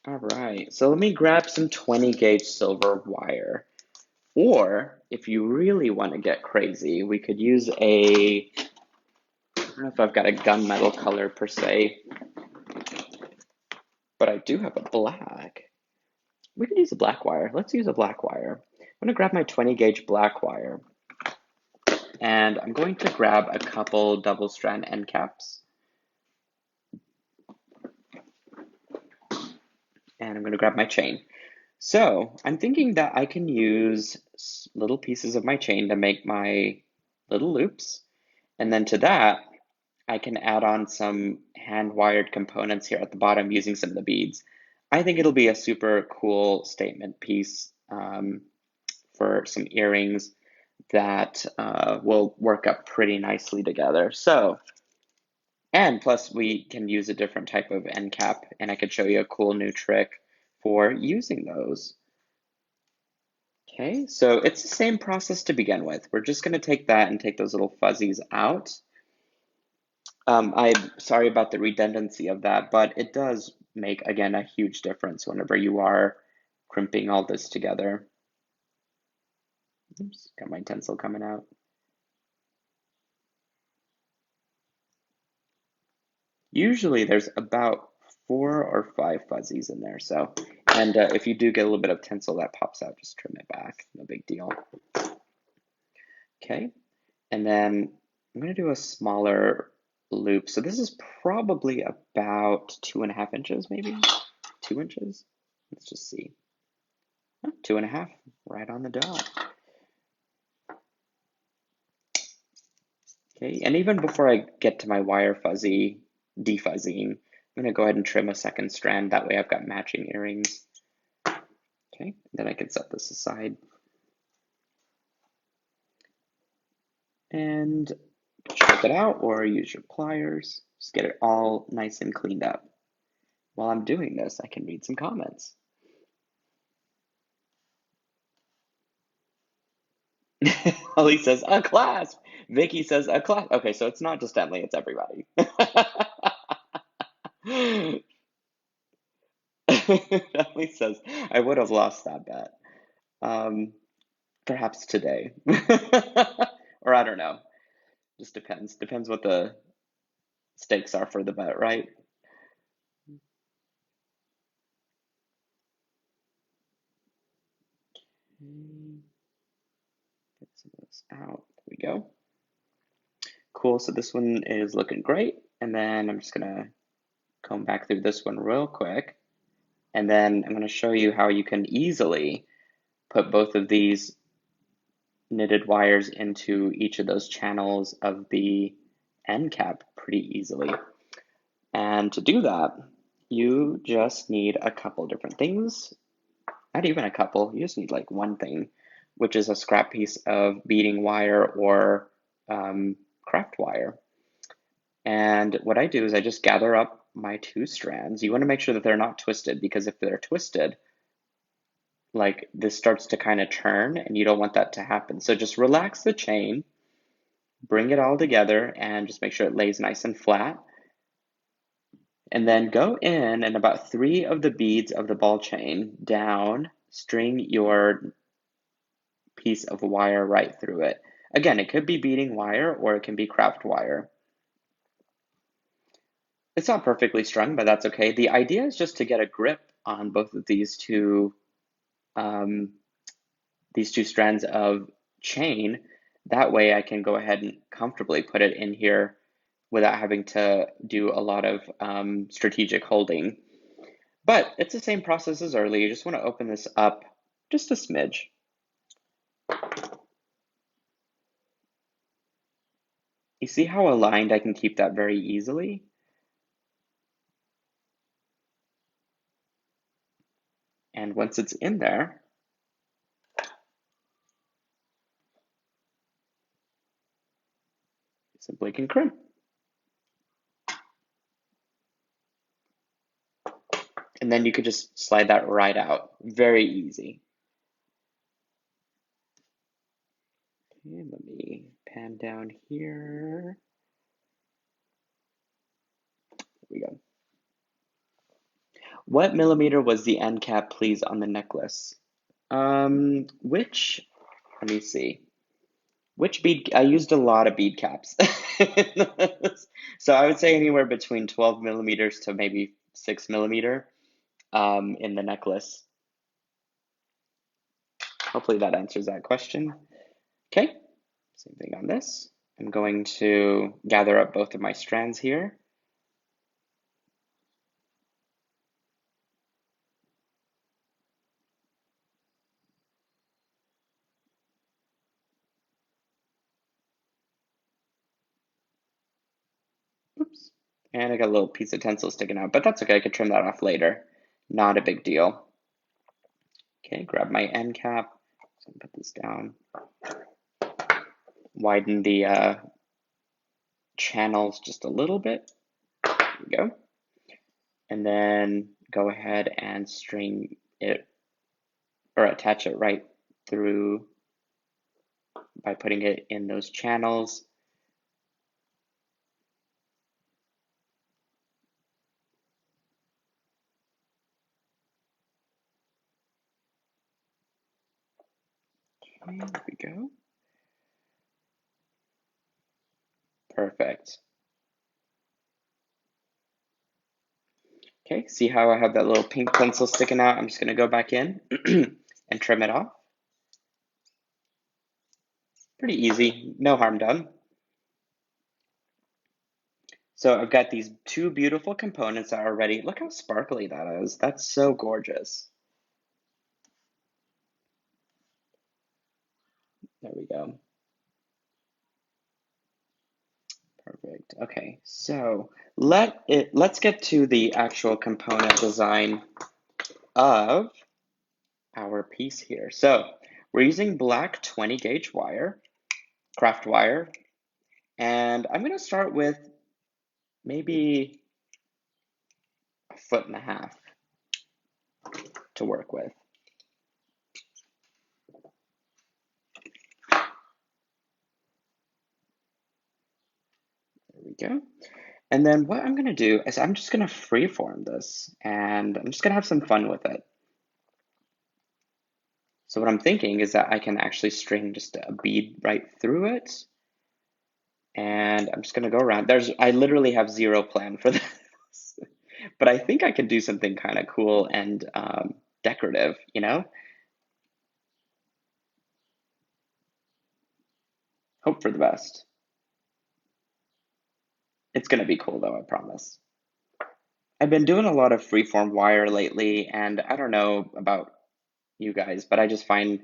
[SPEAKER 1] All right, so let me grab some 20 gauge silver wire. Or if you really want to get crazy, we could use I don't know if I've got a gunmetal color per se, but I do have a black. We could use a black wire. Let's use a black wire. I'm gonna grab my 20 gauge black wire, and I'm going to grab a couple double strand end caps. And I'm gonna grab my chain. So I'm thinking that I can use little pieces of my chain to make my little loops. And then to that, I can add on some hand-wired components here at the bottom using some of the beads. I think it'll be a super cool statement piece for some earrings that will work up pretty nicely together. So, and plus we can use a different type of end cap, and I could show you a cool new trick for using those. Okay, so it's the same process to begin with. We're just gonna take that and take those little fuzzies out. I'm sorry about the redundancy of that, but it does make, again, a huge difference whenever you are crimping all this together. Oops, got my tinsel coming out. Usually there's about 4 or 5 fuzzies in there, so, and if you do get a little bit of tinsel that pops out, just trim it back, no big deal. Okay, and then I'm gonna do a smaller loop. So this is probably about 2.5 inches, maybe 2 inches. Let's just see. Oh, 2.5, right on the dot. Okay, and even before I get to my wire fuzzy defuzzying, I'm gonna go ahead and trim a second strand. That way I've got matching earrings. Okay, then I can set this aside. And check it out, or use your pliers. Just get it all nice and cleaned up. While I'm doing this, I can read some comments. Holly says, a clasp. Vicky says, a clasp. Okay, so it's not just Emily, it's everybody. Emily says, I would have lost that bet. Perhaps today. Or I don't know. Just depends. Depends what the stakes are for the bet, right? Get some of this out. There we go. Cool. So this one is looking great. And then I'm just going to comb back through this one real quick. And then I'm going to show you how you can easily put both of these knitted wires into each of those channels of the end cap pretty easily. And to do that, you just need a couple different things. Not even a couple, you just need like one thing, which is a scrap piece of beading wire or craft wire. And what I do is I just gather up my two strands. You want to make sure that they're not twisted, because if they're twisted, like this starts to kind of turn and you don't want that to happen. So just relax the chain, bring it all together, and just make sure it lays nice and flat. And then go in and about 3 of the beads of the ball chain down, string your piece of wire right through it. Again, it could be beading wire or it can be craft wire. It's not perfectly strung, but that's okay. The idea is just to get a grip on both of these two strands of chain. That way I can go ahead and comfortably put it in here without having to do a lot of strategic holding. But it's the same process as earlier. You just want to open this up just a smidge. You see how aligned I can keep that very easily? And once it's in there, simply can crimp. And then you could just slide that right out. Very easy. Okay, let me pan down here. There we go. What millimeter was the end cap, please, on the necklace? Let me see. Which bead? I used a lot of bead caps. So I would say anywhere between 12 millimeters to maybe 6 millimeter in the necklace. Hopefully that answers that question. Okay, same thing on this. I'm going to gather up both of my strands here. Oops. And I got a little piece of tencel sticking out, but that's okay. I could trim that off later. Not a big deal. Okay, grab my end cap. So put this down. Widen the channels just a little bit. There we go. And then go ahead and string it or attach it right through by putting it in those channels. Okay, there we go. Perfect. Okay, see how I have that little pink pencil sticking out? I'm just going to go back in and trim it off. Pretty easy, no harm done. So I've got these two beautiful components that are ready. Look how sparkly that is. That's so gorgeous. There we go. Perfect. Okay, so let's get to the actual component design of our piece here. So we're using black 20 gauge wire, craft wire, and I'm going to start with maybe 1.5 feet to work with. There we go. And then what I'm gonna do is I'm just gonna freeform this and I'm just gonna have some fun with it. So what I'm thinking is that I can actually string just a bead right through it. And I'm just gonna go around. I literally have zero plan for this, but I think I could do something kind of cool and decorative, you know? Hope for the best. It's gonna be cool though, I promise. I've been doing a lot of freeform wire lately, and I don't know about you guys, but I just find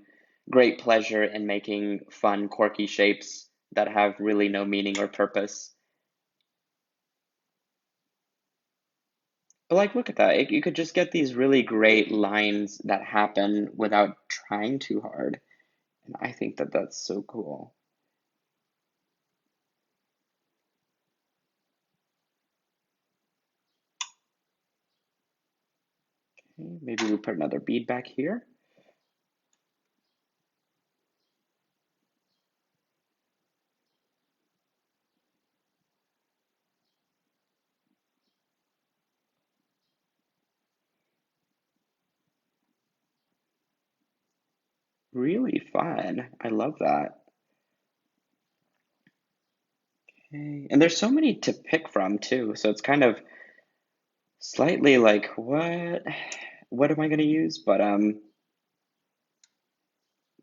[SPEAKER 1] great pleasure in making fun, quirky shapes that have really no meaning or purpose. But like, look at that. You could just get these really great lines that happen without trying too hard. And I think that that's so cool. Okay, maybe we put another bead back here. Really fun. I love that. Okay. And there's so many to pick from too. So it's kind of slightly like, what am I gonna use? But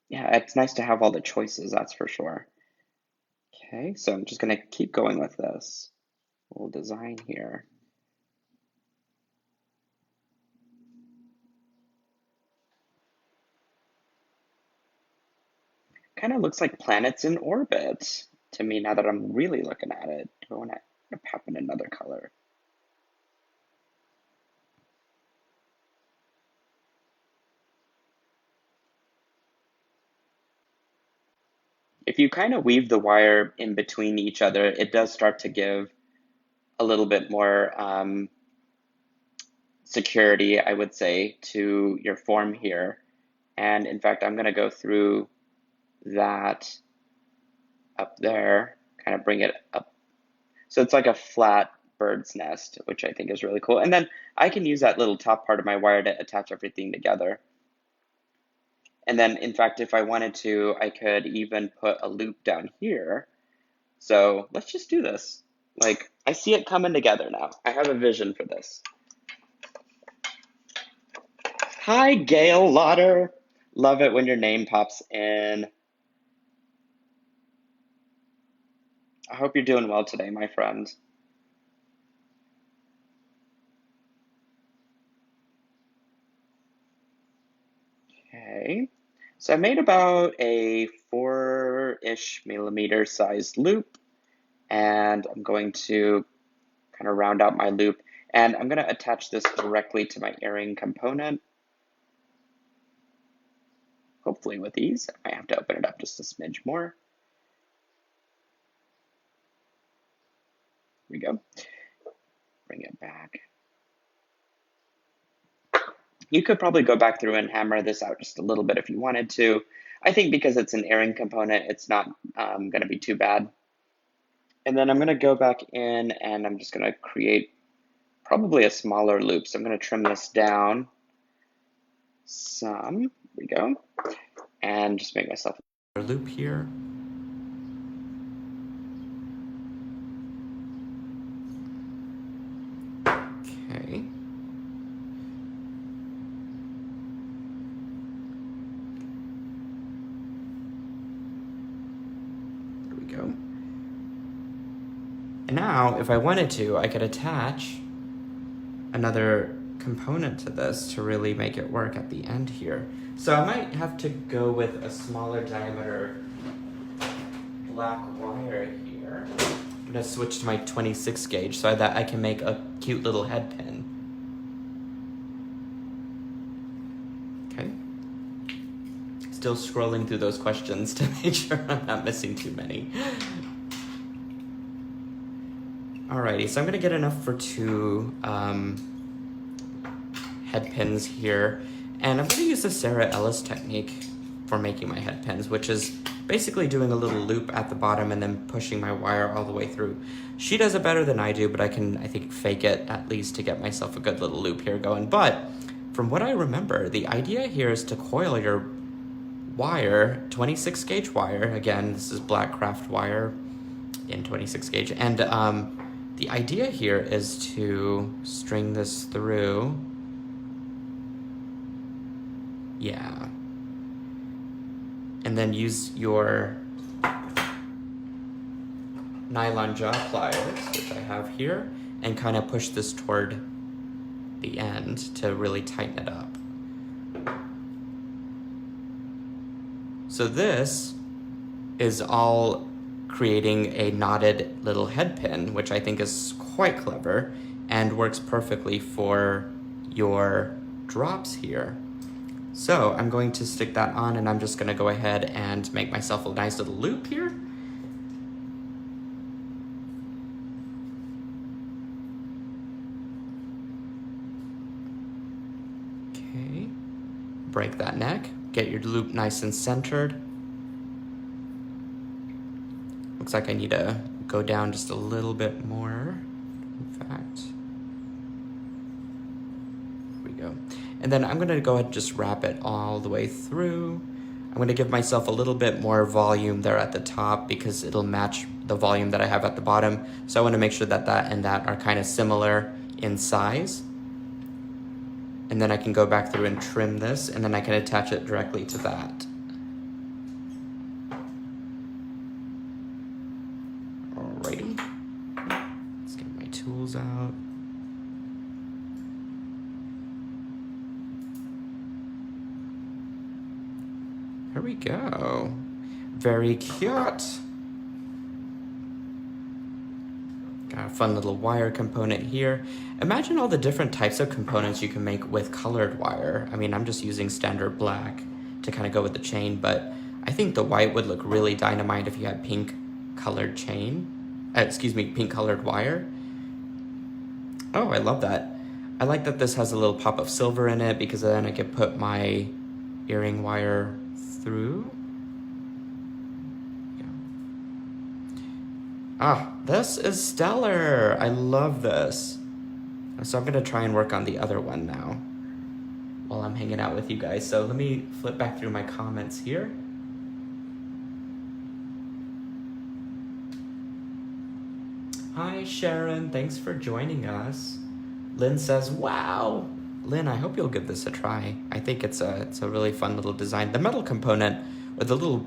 [SPEAKER 1] yeah, it's nice to have all the choices, that's for sure. Okay, so I'm just gonna keep going with this little design here. Kind of looks like planets in orbit to me now that I'm really looking at it. Do I want to pop in another color? If you kind of weave the wire in between each other, it does start to give a little bit more security, I would say, to your form here. And in fact, I'm going to go through that up there, kind of bring it up. So it's like a flat bird's nest, which I think is really cool. And then I can use that little top part of my wire to attach everything together. And then, in fact, if I wanted to, I could even put a loop down here. So let's just do this. Like, I see it coming together now. I have a vision for this. Hi, Gail Lauder. Love it when your name pops in. I hope you're doing well today, my friend. Okay, so I made about a 4-ish millimeter sized loop, and I'm going to kind of round out my loop, and I'm going to attach this directly to my earring component. Hopefully with ease. I have to open it up just a smidge more. Here we go. Bring it back. You could probably go back through and hammer this out just a little bit if you wanted to. I think because it's an earring component, it's not going to be too bad. And then I'm going to go back in and I'm just going to create probably a smaller loop. So I'm going to trim this down some. Here we go. And just make myself a loop here. Okay. There we go. And now, if I wanted to, I could attach another component to this to really make it work at the end here. So I might have to go with a smaller diameter black wire here. I'm gonna switch to my 26 gauge so that I can make a cute little head pin. Okay. Still scrolling through those questions to make sure I'm not missing too many. Alrighty, so I'm gonna get enough for 2 head pins here. And I'm gonna use the Sarah Ellis technique for making my head pins, which is basically doing a little loop at the bottom and then pushing my wire all the way through. She does it better than I do, but I can, I think, fake it at least to get myself a good little loop here going. But from what I remember, the idea here is to coil your wire, 26 gauge wire. Again, this is black craft wire in 26 gauge. And the idea here is to string this through. Yeah. And then use your nylon jaw pliers, which I have here, and kind of push this toward the end to really tighten it up. So this is all creating a knotted little head pin, which I think is quite clever and works perfectly for your drops here. So I'm going to stick that on, and I'm just going to go ahead and make myself a nice little loop here. Okay, break that neck, get your loop nice and centered. Looks like I need to go down just a little bit more, in fact. Here we go. And then I'm gonna go ahead and just wrap it all the way through. I'm gonna give myself a little bit more volume there at the top because it'll match the volume that I have at the bottom. So I wanna make sure that that and that are kind of similar in size. And then I can go back through and trim this, and then I can attach it directly to that. Alrighty, let's get my tools out. Here we go. Very cute. Got a fun little wire component here. Imagine all the different types of components you can make with colored wire. I mean, I'm just using standard black to kind of go with the chain, but I think the white would look really dynamite if you had pink colored chain. Pink colored wire. Oh, I love that. I like that this has a little pop of silver in it because then I can put my earring wire through. Yeah. Ah, this is stellar. I love this. So I'm gonna try and work on the other one now while I'm hanging out with you guys. So let me flip back through my comments here. Hi Sharon, thanks for joining us. Lynn says, wow. Lynn, I hope you'll give this a try. I think it's a really fun little design. The metal component with the little,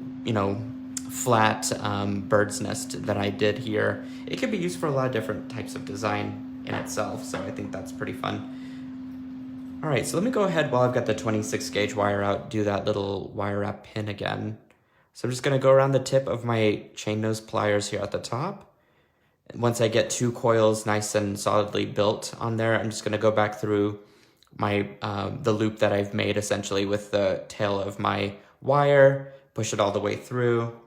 [SPEAKER 1] flat bird's nest that I did here, it can be used for a lot of different types of design in itself, so I think that's pretty fun. All right, so let me go ahead while I've got the 26 gauge wire out, do that little wire wrap pin again. So I'm just gonna go around the tip of my chain nose pliers here at the top. Once I get 2 coils nice and solidly built on there, I'm just gonna go back through my the loop that I've made essentially with the tail of my wire, push it all the way through,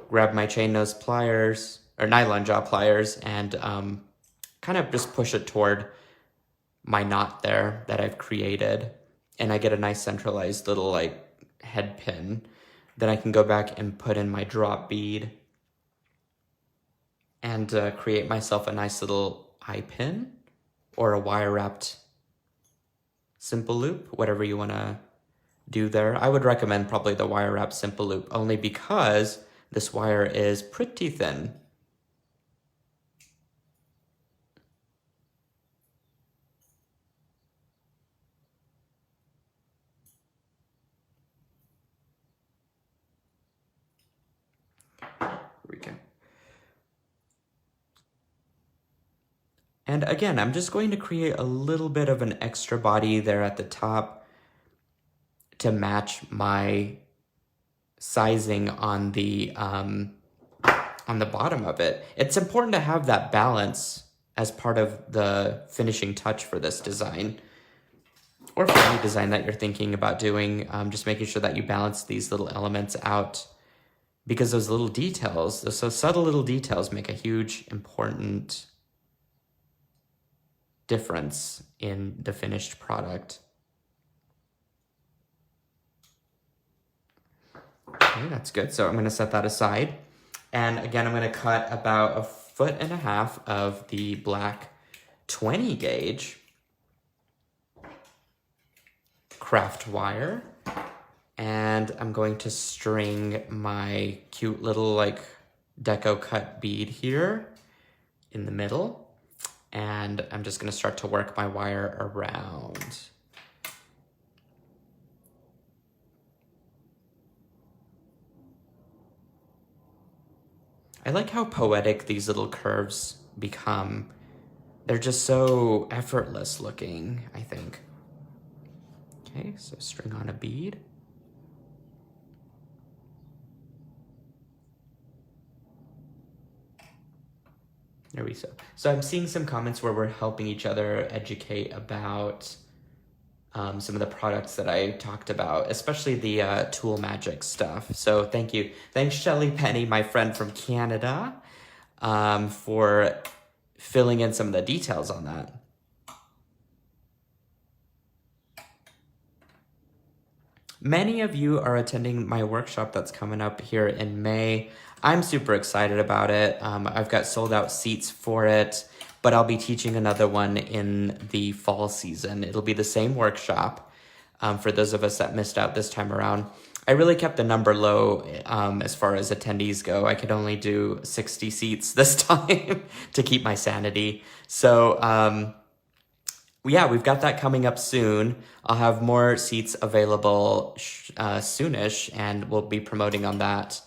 [SPEAKER 1] grab my chain nose pliers or nylon jaw pliers, and kind of just push it toward my knot there that I've created, and I get a nice centralized little like head pin. Then I can go back and put in my drop bead and create myself a nice little eye pin or a wire wrapped simple loop, whatever you want to do there. I would recommend probably the wire wrap simple loop only because this wire is pretty thin. Here we go. And again, I'm just going to create a little bit of an extra body there at the top to match my sizing on the bottom of it. It's important to have that balance as part of the finishing touch for this design, or for any design that you're thinking about doing. Just making sure that you balance these little elements out, because those little details, those so subtle little details, make a huge, important difference in the finished product. Okay, that's good. So I'm gonna set that aside. And again, I'm gonna cut about 1.5 feet of the black 20 gauge craft wire. And I'm going to string my cute little like deco cut bead here in the middle. And I'm just gonna start to work my wire around. I like how poetic these little curves become. They're just so effortless looking, I think. Okay, so string on a bead. There we go. So I'm seeing some comments where we're helping each other educate about some of the products that I talked about, especially the Tool Magic stuff. So thank you. Thanks, Shelly Penny, my friend from Canada, for filling in some of the details on that. Many of you are attending my workshop that's coming up here in May. I'm super excited about it. I've got sold out seats for it, but I'll be teaching another one in the fall season. It'll be the same workshop for those of us that missed out this time around. I really kept the number low as far as attendees go. I could only do 60 seats this time to keep my sanity. So yeah, we've got that coming up soon. I'll have more seats available soonish, and we'll be promoting on that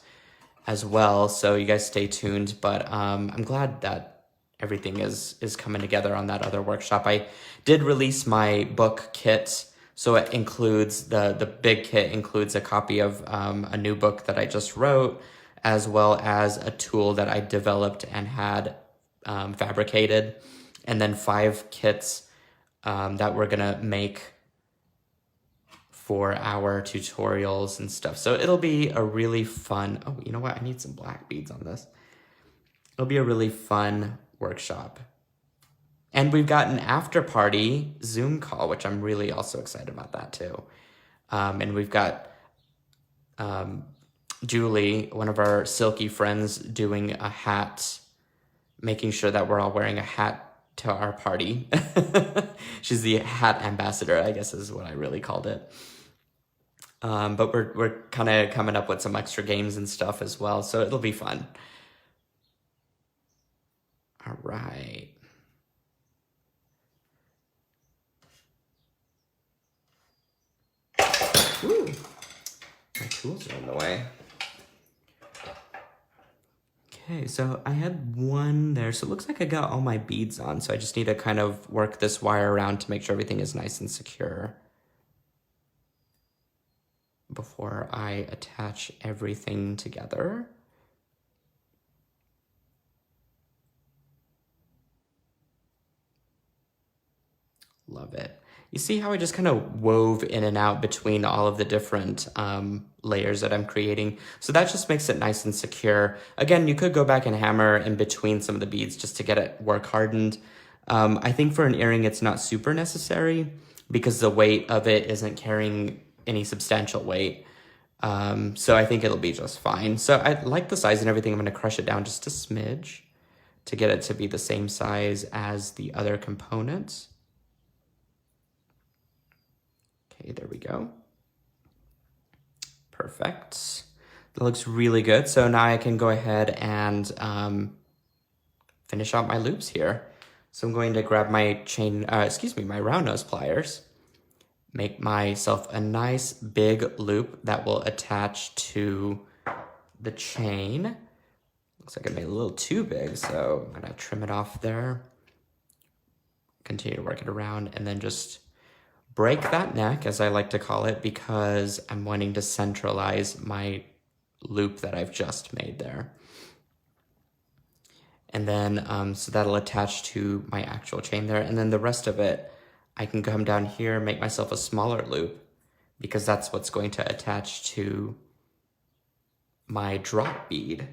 [SPEAKER 1] as well. So you guys stay tuned. But I'm glad that everything is coming together on that other workshop. I did release my book kit. So it includes, the big kit includes a copy of a new book that I just wrote, as well as a tool that I developed and had fabricated, and then 5 kits that we're gonna make for our tutorials and stuff. So it'll be a really fun, oh, you know what? I need some black beads on this. It'll be a really fun workshop. And we've got an after party Zoom call, which I'm really also excited about that too. And we've got Julie, one of our silky friends, doing a hat, making sure that we're all wearing a hat to our party. She's the hat ambassador, I guess is what I really called it. But we're kind of coming up with some extra games and stuff as well, so it'll be fun. All right. Ooh, my tools are in the way. Okay, so I had one there, so it looks like I got all my beads on, so I just need to kind of work this wire around to make sure everything is nice and secure before I attach everything together. Love it. You see how I just kind of wove in and out between all of the different layers that I'm creating. So that just makes it nice and secure. Again, you could go back and hammer in between some of the beads just to get it work hardened. I think for an earring, it's not super necessary because the weight of it isn't carrying any substantial weight. So I think it'll be just fine. So I like the size and everything. I'm going to crush it down just a smidge to get it to be the same size as the other components. Okay, there we go. Perfect. That looks really good. So now I can go ahead and finish out my loops here. So I'm going to grab my my round nose pliers, make myself a nice big loop that will attach to the chain. Looks like I made it a little too big, so I'm gonna trim it off there. Continue to work it around, and then just break that neck, as I like to call it, because I'm wanting to centralize my loop that I've just made there. And then, so that'll attach to my actual chain there. And then the rest of it, I can come down here, make myself a smaller loop, because that's what's going to attach to my drop bead.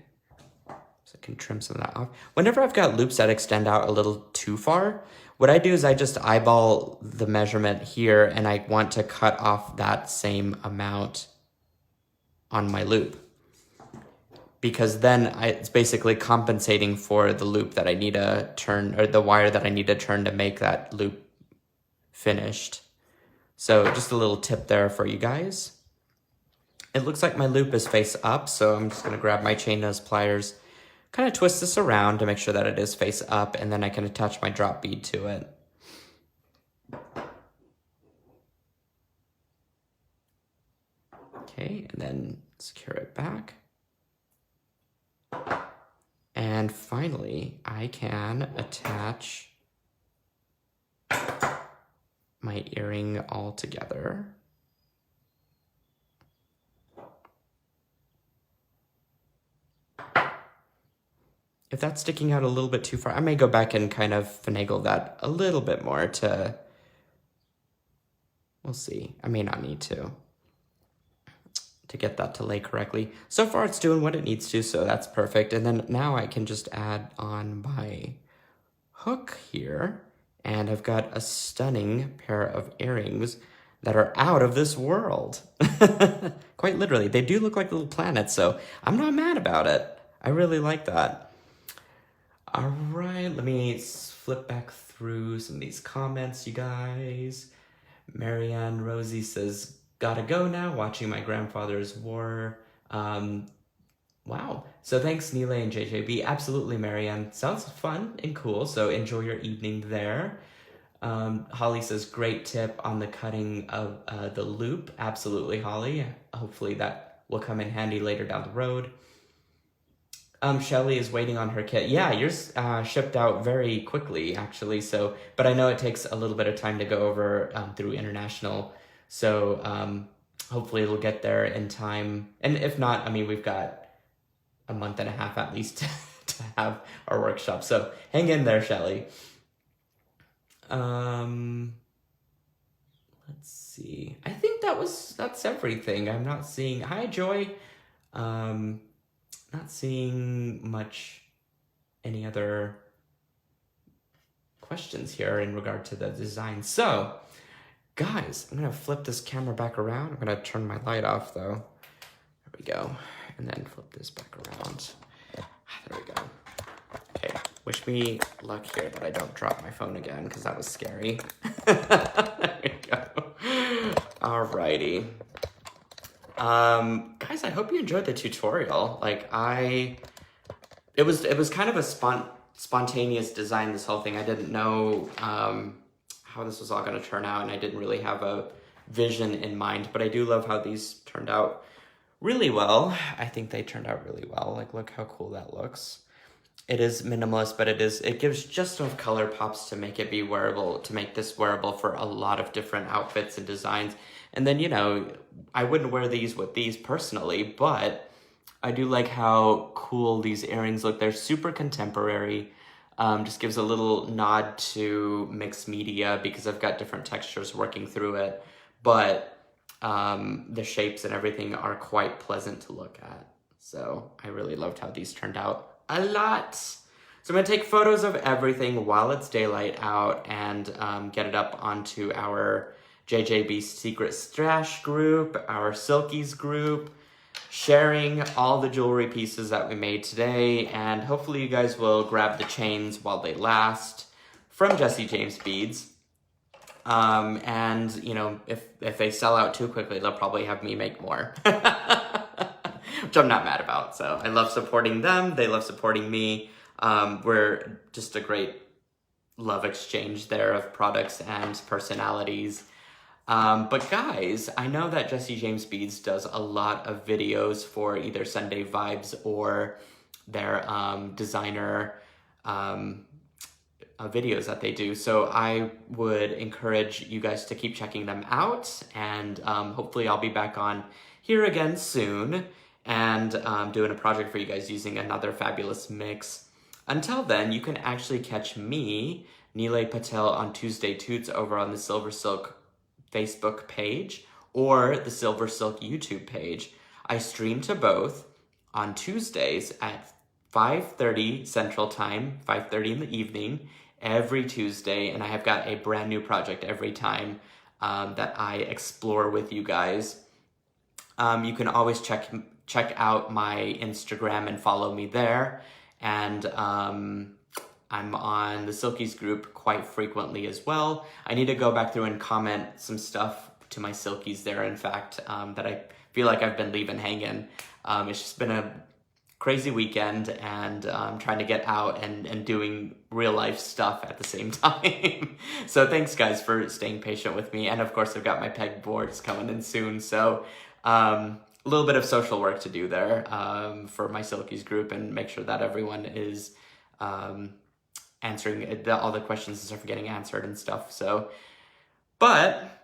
[SPEAKER 1] So I can trim some of that off. Whenever I've got loops that extend out a little too far, what I do is I just eyeball the measurement here, and I want to cut off that same amount on my loop. Because then it's basically compensating for the loop that I need to turn, or the wire that I need to turn to make that loop finished. So just a little tip there for you guys. It looks like my loop is face up, so I'm just gonna grab my chain nose pliers, kind of twist this around to make sure that it is face up, and then I can attach my drop bead to it. Okay, and then secure it back. And finally, I can attach my earring all together. If that's sticking out a little bit too far, I may go back and kind of finagle that a little bit more to, we'll see. I may not need to get that to lay correctly. So far it's doing what it needs to, so that's perfect. And then now I can just add on my hook here, and I've got a stunning pair of earrings that are out of this world. Quite literally, they do look like little planets, so I'm not mad about it. I really like that. All right, let me flip back through some of these comments, you guys. Marianne Rosie says, gotta go now, watching my grandfather's war. Wow. So thanks, Nealay and JJB. Absolutely, Marianne. Sounds fun and cool, so enjoy your evening there. Holly says, great tip on the cutting of the loop. Absolutely, Holly. Hopefully that will come in handy later down the road. Shelly is waiting on her kit. Yeah, yours shipped out very quickly, actually. So, but I know it takes a little bit of time to go over through international. So hopefully it'll get there in time. And if not, I mean, we've got a month and a half at least to have our workshop. So hang in there, Shelly. Let's see. I think that's everything. I'm not seeing. Hi, Joy. Not seeing any other questions here in regard to the design. So, guys, I'm gonna flip this camera back around. I'm gonna turn my light off though. There we go. And then flip this back around. There we go. Okay, wish me luck here that I don't drop my phone again, because that was scary. There we go. Alrighty. Guys, I hope you enjoyed the tutorial. Like it was kind of a spontaneous design, this whole thing. I didn't know how this was all going to turn out, and I didn't really have a vision in mind, but I do love how these turned out really well. I think they turned out really well. Like, look how cool that looks. It is minimalist, but it gives just enough color pops to make it be wearable, to make this wearable for a lot of different outfits and designs. And then, you know, I wouldn't wear these with these personally, but I do like how cool these earrings look. They're super contemporary. Just gives a little nod to mixed media because I've got different textures working through it. But the shapes and everything are quite pleasant to look at. So I really loved how these turned out a lot. So I'm going to take photos of everything while it's daylight out and get it up onto our JJB Secret Stash group, our Silkies group, sharing all the jewelry pieces that we made today, and hopefully you guys will grab the chains while they last from Jesse James Beads. And, you know, if they sell out too quickly, they'll probably have me make more, which I'm not mad about. So I love supporting them. They love supporting me. We're just a great love exchange there of products and personalities. But guys, I know that Jesse James Beads does a lot of videos for either Sunday Vibes or their designer videos that they do. So I would encourage you guys to keep checking them out, and hopefully I'll be back on here again soon and doing a project for you guys using another fabulous mix. Until then, you can actually catch me, Nealay Patel, on Tuesday Toots over on the SilverSilk Facebook page or the SilverSilk YouTube page. I stream to both on Tuesdays at 5:30 Central Time, 5:30 in the evening, every Tuesday, and I have got a brand new project every time that I explore with you guys. you can always check out my Instagram and follow me there. And I'm on the Silkies group quite frequently as well. I need to go back through and comment some stuff to my Silkies there, in fact, that I feel like I've been leaving hanging. It's just been a crazy weekend, and trying to get out and doing real life stuff at the same time. So thanks guys for staying patient with me. And of course I've got my pegboards coming in soon. So a little bit of social work to do there for my Silkies group, and make sure that everyone is answering all the questions and stuff are getting answered and stuff. So, but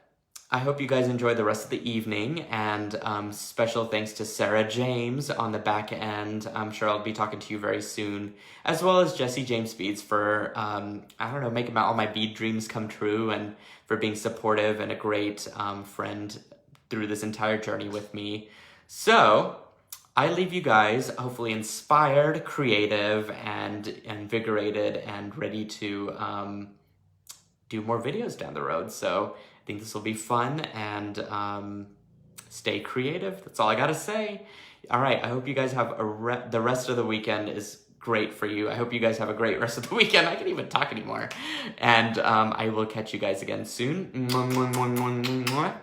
[SPEAKER 1] I hope you guys enjoy the rest of the evening, and special thanks to Sarah James on the back end. I'm sure I'll be talking to you very soon, as well as Jesse James Beads for, I don't know, making all my bead dreams come true, and for being supportive and a great friend through this entire journey with me. So I leave you guys hopefully inspired, creative, and invigorated, and ready to do more videos down the road. So I think this will be fun, and stay creative. That's all I gotta say. All right, I hope you guys have the rest of the weekend is great for you. I hope you guys have a great rest of the weekend. I can't even talk anymore. And I will catch you guys again soon. Mwah, mwah, mwah, mwah, mwah.